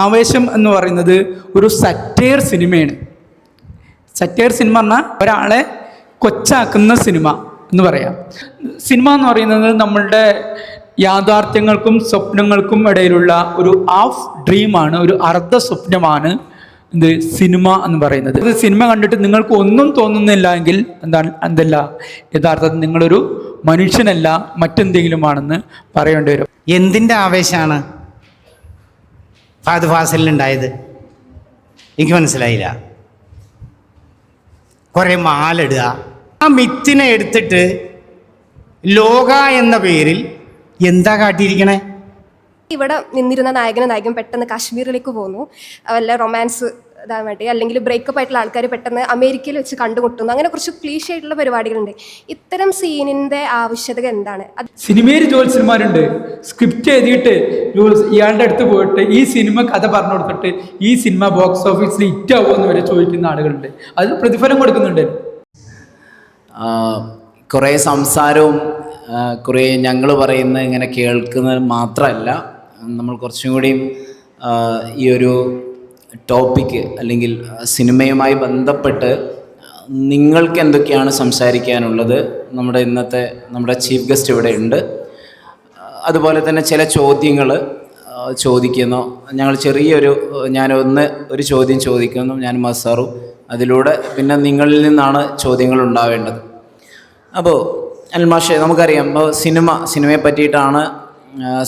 ആവേശം എന്ന് പറയുന്നത് ഒരു സറ്റയർ സിനിമയാണ്. സറ്റയർ സിനിമ പറഞ്ഞാൽ ഒരാളെ കൊച്ചാക്കുന്ന സിനിമ എന്ന് പറയാം. സിനിമ എന്ന് പറയുന്നത് നമ്മളുടെ യാഥാർത്ഥ്യങ്ങൾക്കും സ്വപ്നങ്ങൾക്കും ഇടയിലുള്ള ഒരു ഹാഫ് ഡ്രീമാണ്, ഒരു അർദ്ധ സ്വപ്നമാണ് എന്ത് സിനിമ എന്ന് പറയുന്നത്. ഇത് സിനിമ കണ്ടിട്ട് നിങ്ങൾക്ക് ഒന്നും തോന്നുന്നില്ല എങ്കിൽ എന്തല്ല യഥാർത്ഥത്തിൽ നിങ്ങളൊരു മനുഷ്യനല്ല, മറ്റെന്തെങ്കിലും ആണെന്ന് പറയേണ്ടി വരും. എന്തിൻ്റെ ആവേശമാണ് ഫഹദ് ഫാസിലിനുണ്ടായത്? എനിക്ക് മനസ്സിലായില്ല. കുറേ മാലിടുക, ആ മിത്തിനെ എടുത്തിട്ട് ലോക എന്ന പേരിൽ എന്താ കാട്ടിയിരിക്കണേ? ഇവിടെ നിന്നിരുന്ന നായകൻ പെട്ടെന്ന് കാശ്മീരിലേക്ക് പോകുന്നു, വല്ല റൊമാൻസ് ഇതാൻ വേണ്ടി, അല്ലെങ്കിൽ ബ്രേക്കപ്പ് ആയിട്ടുള്ള ആൾക്കാർ പെട്ടെന്ന് അമേരിക്കയിൽ വെച്ച് കണ്ടുമുട്ടുന്നു. അങ്ങനെ കുറച്ച് ക്ലീഷ ആയിട്ടുള്ള പരിപാടികളുണ്ട്. ഇത്തരം സീനിൻ്റെ ആവശ്യകത എന്താണ്? സിനിമയിൽ ജോത്സ്യന്മാരുണ്ട്, സ്ക്രിപ്റ്റ് എഴുതിയിട്ട് ഇയാളുടെ അടുത്ത് പോയിട്ട് ഈ സിനിമ കഥ പറഞ്ഞു കൊടുത്തിട്ട് ഈ സിനിമ ബോക്സ് ഓഫീസിൽ ഹിറ്റ് ആവുമെന്ന് വരെ ചോദിക്കുന്ന ആളുകളുണ്ട്. അത് പ്രതിഫലം കൊടുക്കുന്നുണ്ട്. കുറേ സംസാരവും കുറേ ഞങ്ങൾ പറയുന്നത് ഇങ്ങനെ കേൾക്കുന്നത് മാത്രമല്ല, നമ്മൾ കുറച്ചും കൂടിയും ഈ ഒരു ടോപ്പിക്ക് അല്ലെങ്കിൽ സിനിമയുമായി ബന്ധപ്പെട്ട് നിങ്ങൾക്ക് എന്തൊക്കെയാണ് സംസാരിക്കാനുള്ളത്, നമ്മുടെ ചീഫ് ഗസ്റ്റ് ഇവിടെ ഉണ്ട്. അതുപോലെ തന്നെ ചില ചോദ്യങ്ങൾ ചോദിക്കുന്നു. ഞങ്ങൾ ഒരു ചോദ്യം ചോദിക്കുന്നു, ഞാൻ മസാറും. അതിലൂടെ പിന്നെ നിങ്ങളിൽ നിന്നാണ് ചോദ്യങ്ങൾ ഉണ്ടാവേണ്ടത്. അപ്പോൾ അൽമാഷെ, നമുക്കറിയാം സിനിമയെ പറ്റിയിട്ടാണ്,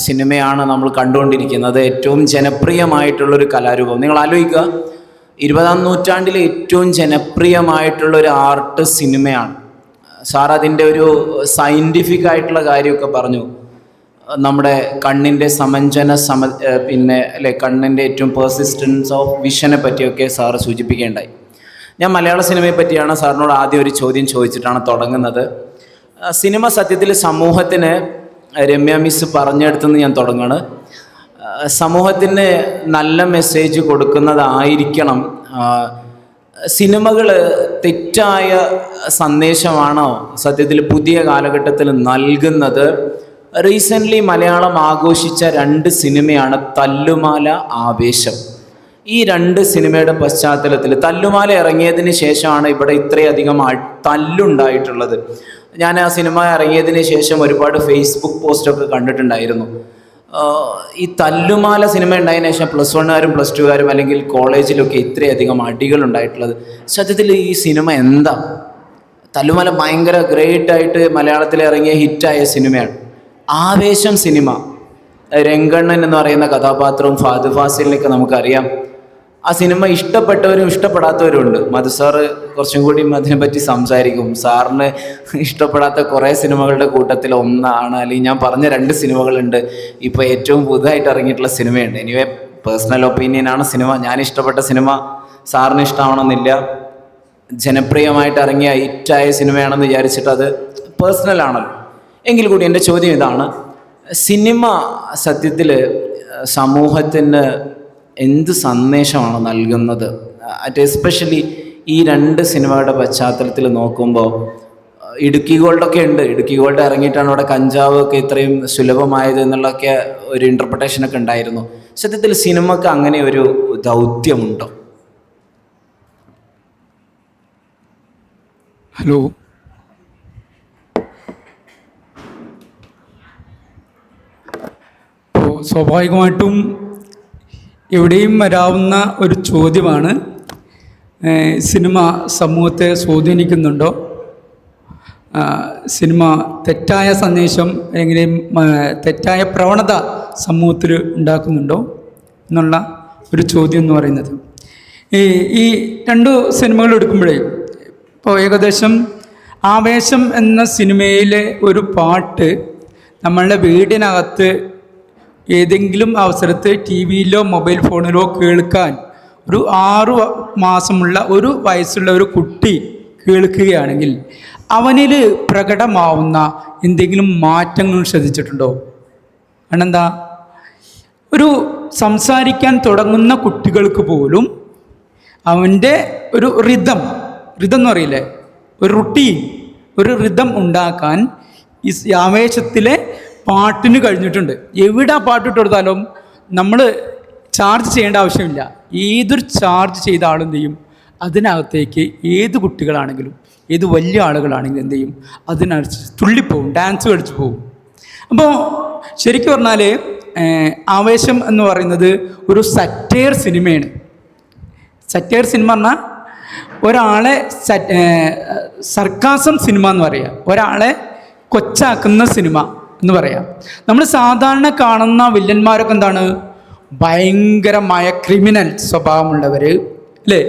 സിനിമയാണ് നമ്മൾ കണ്ടുകൊണ്ടിരിക്കുന്നത്. ഏറ്റവും ജനപ്രിയമായിട്ടുള്ളൊരു കലാരൂപം. നിങ്ങൾ ആലോചിക്കുക, 20-ാം നൂറ്റാണ്ടിലെ ഏറ്റവും ജനപ്രിയമായിട്ടുള്ളൊരു ആർട്ട് സിനിമയാണ്. സാർ അതിൻ്റെ ഒരു സയൻറ്റിഫിക് ആയിട്ടുള്ള കാര്യമൊക്കെ പറഞ്ഞു. നമ്മുടെ കണ്ണിൻ്റെ കണ്ണിൻ്റെ ഏറ്റവും പെർസിസ്റ്റൻസ് ഓഫ് വിഷനെ പറ്റിയൊക്കെ സാറ് സൂചിപ്പിക്കേണ്ടായി. ഞാൻ മലയാള സിനിമയെ പറ്റിയാണ് സാറിനോട് ആദ്യം ഒരു ചോദ്യം ചോദിച്ചിട്ടാണ് തുടങ്ങുന്നത്. സിനിമ സത്യത്തിൽ സമൂഹത്തിന്, രമ്യ മിസ് പറഞ്ഞെടുത്തുനിന്ന് ഞാൻ തുടങ്ങുകയാണ്, സമൂഹത്തിന് നല്ല മെസ്സേജ് കൊടുക്കുന്നതായിരിക്കണം. സിനിമകൾ തെറ്റായ സന്ദേശമാണോ സത്യത്തിൽ പുതിയ കാലഘട്ടത്തിൽ നൽകുന്നത്? റീസെൻ്റ്ലി മലയാളം ആഘോഷിച്ച 2 സിനിമയാണ് തല്ലുമാല, ആവേശം. ഈ 2 സിനിമയുടെ പശ്ചാത്തലത്തിൽ, തല്ലുമാല ഇറങ്ങിയതിന് ശേഷമാണ് ഇവിടെ ഇത്രയധികം തല്ലുണ്ടായിട്ടുള്ളത്. ഞാൻ ആ സിനിമ ഇറങ്ങിയതിന് ശേഷം ഒരുപാട് ഫേസ്ബുക്ക് പോസ്റ്റൊക്കെ കണ്ടിട്ടുണ്ടായിരുന്നു. ഈ തല്ലുമാല സിനിമ ഉണ്ടായതിനു ശേഷം +1കാരും +2കാരും അല്ലെങ്കിൽ കോളേജിലൊക്കെ ഇത്രയധികം അടികളുണ്ടായിട്ടുള്ളത്. സത്യത്തിൽ ഈ സിനിമ എന്താ? തല്ലുമാല ഭയങ്കര ഗ്രേറ്റായിട്ട് മലയാളത്തിൽ ഇറങ്ങിയ ഹിറ്റായ സിനിമയാണ്. ആവേശം സിനിമ, രംഗണ്ണൻ എന്ന് പറയുന്ന കഥാപാത്രവും ഫഹദ് ഫാസിലിനൊക്കെ നമുക്കറിയാം. ആ സിനിമ ഇഷ്ടപ്പെട്ടവരും ഇഷ്ടപ്പെടാത്തവരും ഉണ്ട്. മധു സാറ് കുറച്ചും കൂടി അതിനെപ്പറ്റി സംസാരിക്കും. സാറിന് ഇഷ്ടപ്പെടാത്ത കുറേ സിനിമകളുടെ കൂട്ടത്തിൽ ഒന്നാണ്, അല്ലെങ്കിൽ ഞാൻ പറഞ്ഞ 2 സിനിമകളുണ്ട്. ഇപ്പോൾ ഏറ്റവും പുതുതായിട്ട് ഇറങ്ങിയിട്ടുള്ള സിനിമയുണ്ട്. എനിവേ, പേഴ്സണൽ ഒപ്പീനിയനാണ് സിനിമ. ഞാൻ ഇഷ്ടപ്പെട്ട സിനിമ സാറിന് ഇഷ്ടമാണെന്നില്ല. ജനപ്രിയമായിട്ട് ഇറങ്ങിയ ഹിറ്റായ സിനിമയാണെന്ന് വിചാരിച്ചിട്ട് അത് പേഴ്സണലാണല്ലോ. എങ്കിൽ കൂടി എൻ്റെ ചോദ്യം ഇതാണ്, സിനിമ സത്യത്തിൽ സമൂഹത്തിന് എന്ത് സന്ദേശമാണ് നൽകുന്നത്? എസ്പെഷ്യലി ഈ 2 സിനിമകളുടെ പശ്ചാത്തലത്തിൽ നോക്കുമ്പോൾ, ഇടുക്കി ഗോൾഡൊക്കെ ഉണ്ട്. ഇടുക്കി ഗോൾഡ് ഇറങ്ങിയിട്ടാണ് അവിടെ കഞ്ചാവ് ഒക്കെ ഇത്രയും സുലഭമായത് എന്നുള്ളതൊക്കെ ഒരു ഇൻ്റർപ്രിട്ടേഷനൊക്കെ ഉണ്ടായിരുന്നു. സത്യത്തിൽ സിനിമക്ക് അങ്ങനെ ഒരു ദൗത്യമുണ്ടോ? ഹലോ, സ്വാഭാവികമായിട്ടും എവിടെയും വരാവുന്ന ഒരു ചോദ്യമാണ്, സിനിമ സമൂഹത്തെ സ്വാധീനിക്കുന്നുണ്ടോ? സിനിമ തെറ്റായ സന്ദേശം അല്ലെങ്കിൽ തെറ്റായ പ്രവണത സമൂഹത്തിൽ ഉണ്ടാക്കുന്നുണ്ടോ എന്നുള്ള ഒരു ചോദ്യം എന്ന് പറയുന്നത്. ഈ 2 സിനിമകൾ എടുക്കുമ്പോഴേ, ഇപ്പോൾ ഏകദേശം ആവേശം എന്ന സിനിമയിലെ ഒരു പാട്ട് നമ്മളുടെ വീടിനകത്ത് ഏതെങ്കിലും അവസരത്ത് TV-യിലോ മൊബൈൽ ഫോണിലോ കേൾക്കാൻ ഒരു 6 മാസമുള്ള ഒരു വയസ്സുള്ള ഒരു കുട്ടി കേൾക്കുകയാണെങ്കിൽ അവനിൽ പ്രകടമാവുന്ന എന്തെങ്കിലും മാറ്റങ്ങൾ ശ്രദ്ധിച്ചിട്ടുണ്ടോ? അതെന്താ, ഒരു സംസാരിക്കാൻ തുടങ്ങുന്ന കുട്ടികൾക്ക് പോലും അവൻ്റെ ഒരു റിതം എന്ന് പറയില്ലേ, ഒരു റുട്ടീൻ, ഒരു റിതം ഉണ്ടാക്കാൻ ഈ ആവേശത്തിലെ പാട്ടിന് കഴിഞ്ഞിട്ടുണ്ട്. എവിടെ പാട്ടിട്ട് കൊടുത്താലും നമ്മൾ ചാർജ് ചെയ്യേണ്ട ആവശ്യമില്ല. ഏതൊരു ചാർജ് ചെയ്ത ആളും എന്ത് ചെയ്യും, അതിനകത്തേക്ക് ഏത് കുട്ടികളാണെങ്കിലും ഏത് വലിയ ആളുകളാണെങ്കിലും എന്ത് ചെയ്യും, അതിനനുസരിച്ച് തുള്ളിപ്പോവും, ഡാൻസ് കളിച്ച് പോവും. അപ്പോൾ ശരിക്കും പറഞ്ഞാൽ ആവേശം എന്ന് പറയുന്നത് ഒരു സറ്റയർ സിനിമയാണ്. സറ്റയർ സിനിമ പറഞ്ഞാൽ ഒരാളെ സർക്കാസം സിനിമ എന്ന് പറയുക, ഒരാളെ കൊച്ചാക്കുന്ന സിനിമ എന്ന് പറയാം. നമ്മൾ സാധാരണ കാണുന്ന വില്ലന്മാരൊക്കെ എന്താണ്, ഭയങ്കരമായ ക്രിമിനൽ സ്വഭാവമുള്ളവർ അല്ലേ,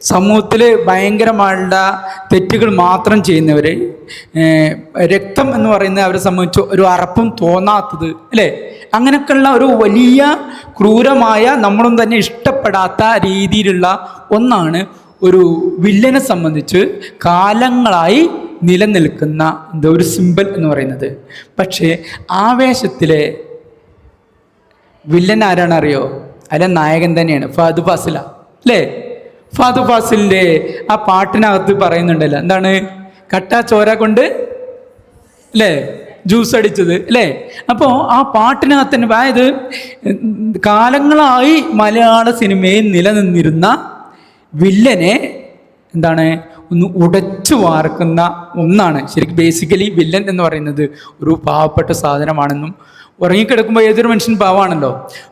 സമൂഹത്തിൽ ഭയങ്കരമായുള്ള തെറ്റുകൾ മാത്രം ചെയ്യുന്നവർ, രക്തം എന്ന് പറയുന്നത് അവരെ സംബന്ധിച്ച് ഒരു അറപ്പും തോന്നാത്തത് അല്ലേ, അങ്ങനെയൊക്കെയുള്ള ഒരു വലിയ ക്രൂരമായ നമ്മളും തന്നെ ഇഷ്ടപ്പെടാത്ത രീതിയിലുള്ള ഒന്നാണ് ഒരു വില്ലനെ സംബന്ധിച്ച് കാലങ്ങളായി നിലനിൽക്കുന്ന ഒരു സിമ്പൽ എന്ന് പറയുന്നത്. പക്ഷേ ആവേശത്തിലെ വില്ലൻ ആരാണറിയോ? അതിലെ നായകൻ തന്നെയാണ് ഫഹദ് ഫാസില അല്ലേ. ഫഹദ് ഫാസിലിൻ്റെ ആ പാട്ടിനകത്ത് പറയുന്നുണ്ടല്ലോ, എന്താണ്, കട്ട ചോര കൊണ്ട് അല്ലേ ജ്യൂസ് അടിച്ചത് അല്ലേ. അപ്പോൾ ആ പാട്ടിനകത്ത് തന്നെ, അതായത് കാലങ്ങളായി മലയാള സിനിമയിൽ നിലനിന്നിരുന്ന വില്ലനെ എന്താണ് ഒന്ന് ഉടച്ചു വാർക്കുന്ന ഒന്നാണ്. ശരിക്കും ബേസിക്കലി വില്ലൻ എന്ന് പറയുന്നത് ഒരു പാവപ്പെട്ട സാധനമാണെന്നും, ഉറങ്ങിക്കിടക്കുമ്പോൾ ഏതൊരു മനുഷ്യൻ പാവമാണല്ലോ,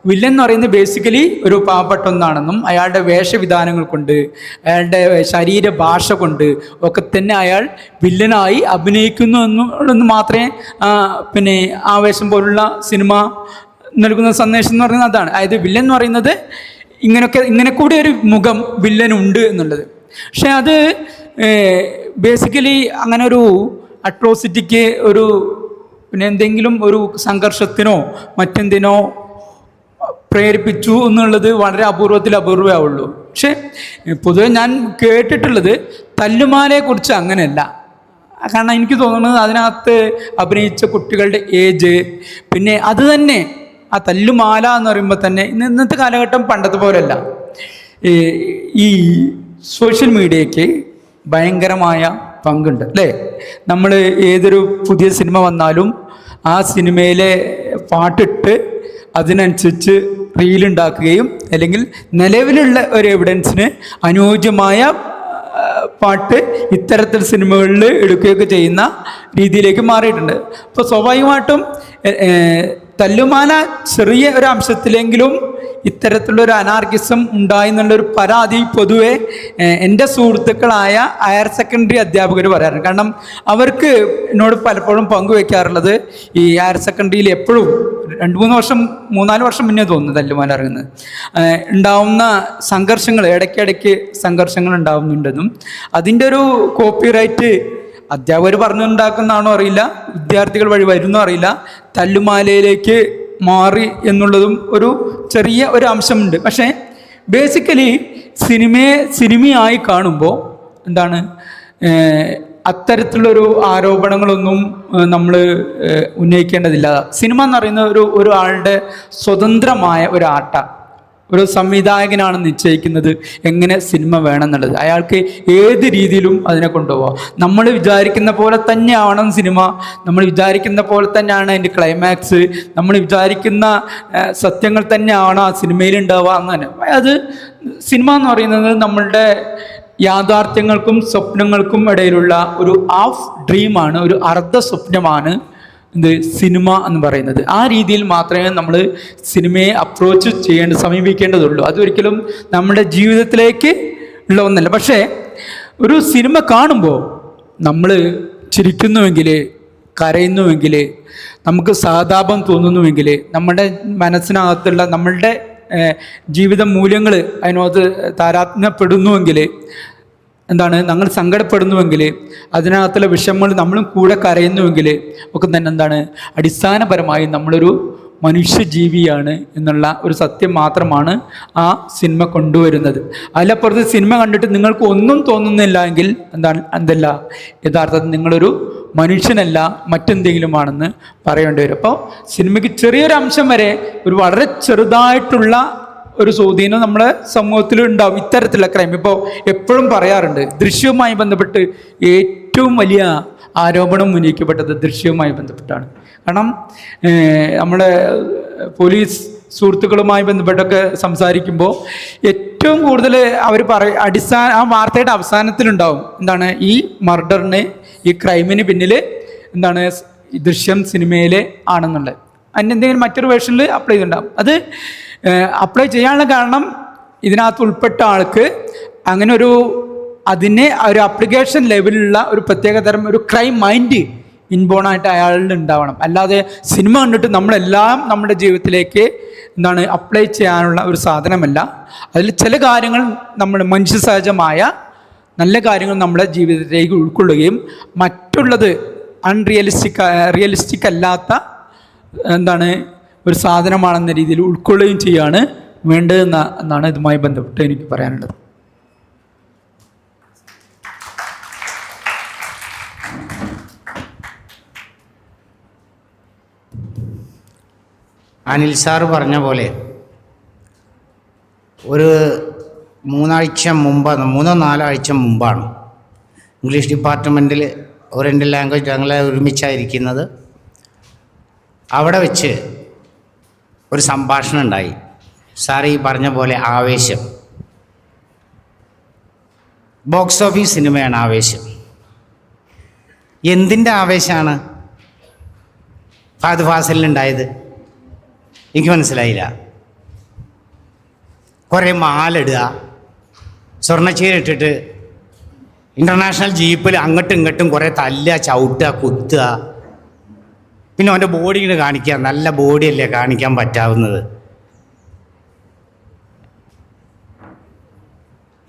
വില്ലൻ എന്ന് പറയുന്നത് ബേസിക്കലി ഒരു പാവപ്പെട്ട ഒന്നാണെന്നും, അയാളുടെ വേഷവിധാനങ്ങൾ കൊണ്ട് അയാളുടെ ശരീരഭാഷ കൊണ്ട് ഒക്കെ തന്നെ അയാൾ വില്ലനായി അഭിനയിക്കുന്നു എന്നുള്ളത് മാത്രമേ പിന്നെ ആവേശം പോലുള്ള സിനിമ നൽകുന്ന സന്ദേശം എന്ന് പറയുന്നത് അതാണ്. അതായത് വില്ലൻ എന്ന് പറയുന്നത് ഇങ്ങനെ കൂടി ഒരു മുഖം വില്ലനുണ്ട് എന്നുള്ളത്. പക്ഷെ അത് ബേസിക്കലി അങ്ങനെ ഒരു അട്രോസിറ്റിക്ക് ഒരു പിന്നെ എന്തെങ്കിലും ഒരു സംഘർഷത്തിനോ മറ്റെന്തിനോ പ്രേരിപ്പിച്ചു എന്നുള്ളത് വളരെ അപൂർവമാവുള്ളൂ. പക്ഷെ പൊതുവെ ഞാൻ കേട്ടിട്ടുള്ളത് തല്ലുമാലയെക്കുറിച്ച് അങ്ങനെയല്ല. കാരണം എനിക്ക് തോന്നുന്നത് അതിനകത്ത് അഭിനയിച്ച കുട്ടികളുടെ ഏജ്, പിന്നെ അത് തന്നെ ആ തല്ലുമാല എന്ന് പറയുമ്പോൾ തന്നെ ഇന്നത്തെ കാലഘട്ടം പണ്ടത്തെ പോലെയല്ല. ഈ സോഷ്യൽ മീഡിയയ്ക്ക് ഭയങ്കരമായ പങ്കുണ്ട് അല്ലേ. നമ്മൾ ഏതൊരു പുതിയ സിനിമ വന്നാലും ആ സിനിമയിലെ പാട്ടിട്ട് അതിനനുസരിച്ച് റീലുണ്ടാക്കുകയും അല്ലെങ്കിൽ നിലവിലുള്ള ഒരു എവിഡൻസിന് അനുയോജ്യമായ പാട്ട് ഇത്തരത്തിൽ സിനിമകളിൽ എടുക്കുകയൊക്കെ ചെയ്യുന്ന രീതിയിലേക്ക് മാറിയിട്ടുണ്ട്. അപ്പോൾ സ്വാഭാവികമായിട്ടും തല്ലുമാല ചെറിയ ഒരു അംശത്തിലെങ്കിലും ഇത്തരത്തിലുള്ളൊരു അനാർക്കിസം ഉണ്ടായി എന്നുള്ളൊരു പരാതി പൊതുവെ എൻ്റെ സുഹൃത്തുക്കളായ ഹയർ സെക്കൻഡറി അധ്യാപകർ പറയാറുണ്ട്. കാരണം അവർക്ക് എന്നോട് പലപ്പോഴും പങ്കുവെക്കാറുള്ളത് ഈ ഹയർ സെക്കൻഡറിയിൽ എപ്പോഴും 2-3 വർഷം മുന്നേ തോന്നുന്നു തല്ലുമാല ഇറങ്ങുന്നത് ഉണ്ടാവുന്ന സംഘർഷങ്ങൾ, ഇടയ്ക്കിടയ്ക്ക് സംഘർഷങ്ങൾ ഉണ്ടാവുന്നുണ്ടെന്നും അതിൻ്റെ ഒരു കോപ്പിറൈറ്റ് അധ്യാപകർ പറഞ്ഞുണ്ടാക്കുന്നതാണോ അറിയില്ല, വിദ്യാർത്ഥികൾ വഴി വരുന്നോ അറിയില്ല, തല്ലുമാലയിലേക്ക് മാറി എന്നുള്ളതും ഒരു ചെറിയ ഒരു അംശമുണ്ട്. പക്ഷേ ബേസിക്കലി സിനിമയായി കാണുമ്പോൾ എന്താണ്, അത്തരത്തിലുള്ളൊരു ആരോപണങ്ങളൊന്നും നമ്മൾ ഉന്നയിക്കേണ്ടതില്ല. സിനിമ എന്ന് പറയുന്ന ഒരു ആളുടെ സ്വതന്ത്രമായ ഒരു ആർട്ടാണ്. ഒരു സംവിധായകനാണ് നിശ്ചയിക്കുന്നത് എങ്ങനെ സിനിമ വേണമെന്നുള്ളത്. അയാൾക്ക് ഏത് രീതിയിലും അതിനെ കൊണ്ടുപോകാം. നമ്മൾ വിചാരിക്കുന്ന പോലെ തന്നെയാണ് സിനിമ, നമ്മൾ വിചാരിക്കുന്ന പോലെ തന്നെയാണ് അതിൻ്റെ ക്ലൈമാക്സ്, നമ്മൾ വിചാരിക്കുന്ന സത്യങ്ങൾ തന്നെയാണ് ആ സിനിമയിൽ ഉണ്ടാവുക അങ്ങനെ. അത് സിനിമ എന്ന് പറയുന്നത് നമ്മളുടെ യാഥാർത്ഥ്യങ്ങൾക്കും സ്വപ്നങ്ങൾക്കും ഇടയിലുള്ള ഒരു ഹാഫ് ഡ്രീമാണ്, ഒരു അർദ്ധ സ്വപ്നമാണ് സിനിമ എന്ന് പറയുന്നത്. ആ രീതിയിൽ മാത്രമേ നമ്മൾ സിനിമയെ സമീപിക്കേണ്ടതുള്ളൂ. അതൊരിക്കലും നമ്മുടെ ജീവിതത്തിലേക്ക് ഉള്ള ഒന്നല്ല. പക്ഷേ ഒരു സിനിമ കാണുമ്പോൾ നമ്മൾ ചിരിക്കുന്നുവെങ്കിൽ, കരയുന്നുവെങ്കിൽ, നമുക്ക് സഹതാപം തോന്നുന്നുവെങ്കിൽ, നമ്മുടെ മനസ്സിനകത്തുള്ള നമ്മളുടെ ജീവിത മൂല്യങ്ങൾ അതിനകത്ത് താരാത്മ്യപ്പെടുന്നുവെങ്കിൽ, എന്താണ്, ഞങ്ങൾ സങ്കടപ്പെടുന്നുവെങ്കിൽ, അതിനകത്തുള്ള വിഷമങ്ങൾ നമ്മളും കൂടെ കരയുന്നുവെങ്കിൽ ഒക്കെ തന്നെ എന്താണ്, അടിസ്ഥാനപരമായി നമ്മളൊരു മനുഷ്യജീവിയാണ് എന്നുള്ള ഒരു സത്യം മാത്രമാണ് ആ സിനിമ കൊണ്ടുവരുന്നത്. അതിലപ്പുറത്ത് സിനിമ കണ്ടിട്ട് നിങ്ങൾക്ക് ഒന്നും തോന്നുന്നില്ല എങ്കിൽ എന്തല്ല, യഥാർത്ഥത്തിൽ നിങ്ങളൊരു മനുഷ്യനല്ല മറ്റെന്തെങ്കിലുമാണെന്ന് പറയേണ്ടി വരും. അപ്പോൾ സിനിമയ്ക്ക് ചെറിയൊരു അംശം വരെ ഒരു വളരെ ചെറുതായിട്ടുള്ള ഒരു സ്വാധീനം നമ്മുടെ സമൂഹത്തിൽ ഉണ്ടാവും ഇത്തരത്തിലുള്ള ക്രൈം. ഇപ്പോൾ എപ്പോഴും പറയാറുണ്ട്, ദൃശ്യവുമായി ബന്ധപ്പെട്ട് ഏറ്റവും വലിയ ആരോപണം ഉന്നയിക്കപ്പെട്ടത് ദൃശ്യവുമായി ബന്ധപ്പെട്ടാണ്. കാരണം നമ്മുടെ പോലീസ് സുഹൃത്തുക്കളുമായി ബന്ധപ്പെട്ടൊക്കെ സംസാരിക്കുമ്പോൾ ഏറ്റവും കൂടുതൽ അവർ ആ വാർത്തയുടെ അവസാനത്തിലുണ്ടാവും എന്താണ്, ഈ മർഡറിന്, ഈ ക്രൈമിന് പിന്നിൽ എന്താണ് ഈ ദൃശ്യം സിനിമയിലെ ആണെന്നുള്ളത്. അതിന് എന്തെങ്കിലും മറ്റൊരു വേർഷനിൽ അപ്ലൈ ചെയ്തിട്ടുണ്ടാകും. അത് അപ്ലൈ ചെയ്യാനുള്ള കാരണം ഇതിനകത്ത് ഉൾപ്പെട്ട ആൾക്ക് അങ്ങനെ അതിനെ ഒരു അപ്ലിക്കേഷൻ ലെവലിലുള്ള ഒരു പ്രത്യേക തരം ഒരു ക്രൈം മൈൻഡ് ഇൻബോണായിട്ട് അയാളിൽ ഉണ്ടാവണം. അല്ലാതെ സിനിമ കണ്ടിട്ട് നമ്മളെല്ലാം നമ്മുടെ ജീവിതത്തിലേക്ക് എന്താണ് അപ്ലൈ ചെയ്യാനുള്ള ഒരു സാധനമല്ല. അതിൽ ചില കാര്യങ്ങൾ നമ്മൾ മനുഷ്യ സഹജമായ നല്ല കാര്യങ്ങൾ നമ്മുടെ ജീവിതത്തിലേക്ക് ഉൾക്കൊള്ളുകയും മറ്റുള്ളത് റിയലിസ്റ്റിക് അല്ലാത്ത എന്താണ് ഒരു സാധനമാണെന്ന രീതിയിൽ ഉൾക്കൊള്ളുകയും ചെയ്യാണ് വേണ്ടതെന്നാണ് ഇതുമായി ബന്ധപ്പെട്ട് എനിക്ക് പറയാനുള്ളത്. അനിൽ സാറ് പറഞ്ഞ പോലെ ഒരു 3 ആഴ്ച മുമ്പാണ് ഇംഗ്ലീഷ് ഡിപ്പാർട്ട്മെൻറ്റിൽ ഓറിയൻ്റൽ ലാംഗ്വേജ് ഞങ്ങളെ ഒരുമിച്ചായിരിക്കുന്നത്. അവിടെ വെച്ച് ഒരു സംഭാഷണം ഉണ്ടായി. സാർ ഈ പറഞ്ഞ പോലെ ആവേശം, ബോക്സ് ഓഫീസ് സിനിമയാണ് ആവേശം. എന്തിൻ്റെ ആവേശമാണ് ഫഹദ് ഫാസിലിനുണ്ടായത്? എനിക്ക് മനസ്സിലായില്ല. കുറേ മാലിടുക, സ്വർണ്ണച്ചീരിട്ടിട്ട് ഇൻ്റർനാഷണൽ ജീപ്പിൽ അങ്ങോട്ടും ഇങ്ങോട്ടും കുറേ തല്ലുക, ചവിട്ടുക, കുത്തുക. പിന്നെ അവൻ്റെ ബോഡി ഇങ്ങനെ കാണിക്കുക. നല്ല ബോഡിയല്ലേ കാണിക്കാൻ പറ്റാവുന്നത്.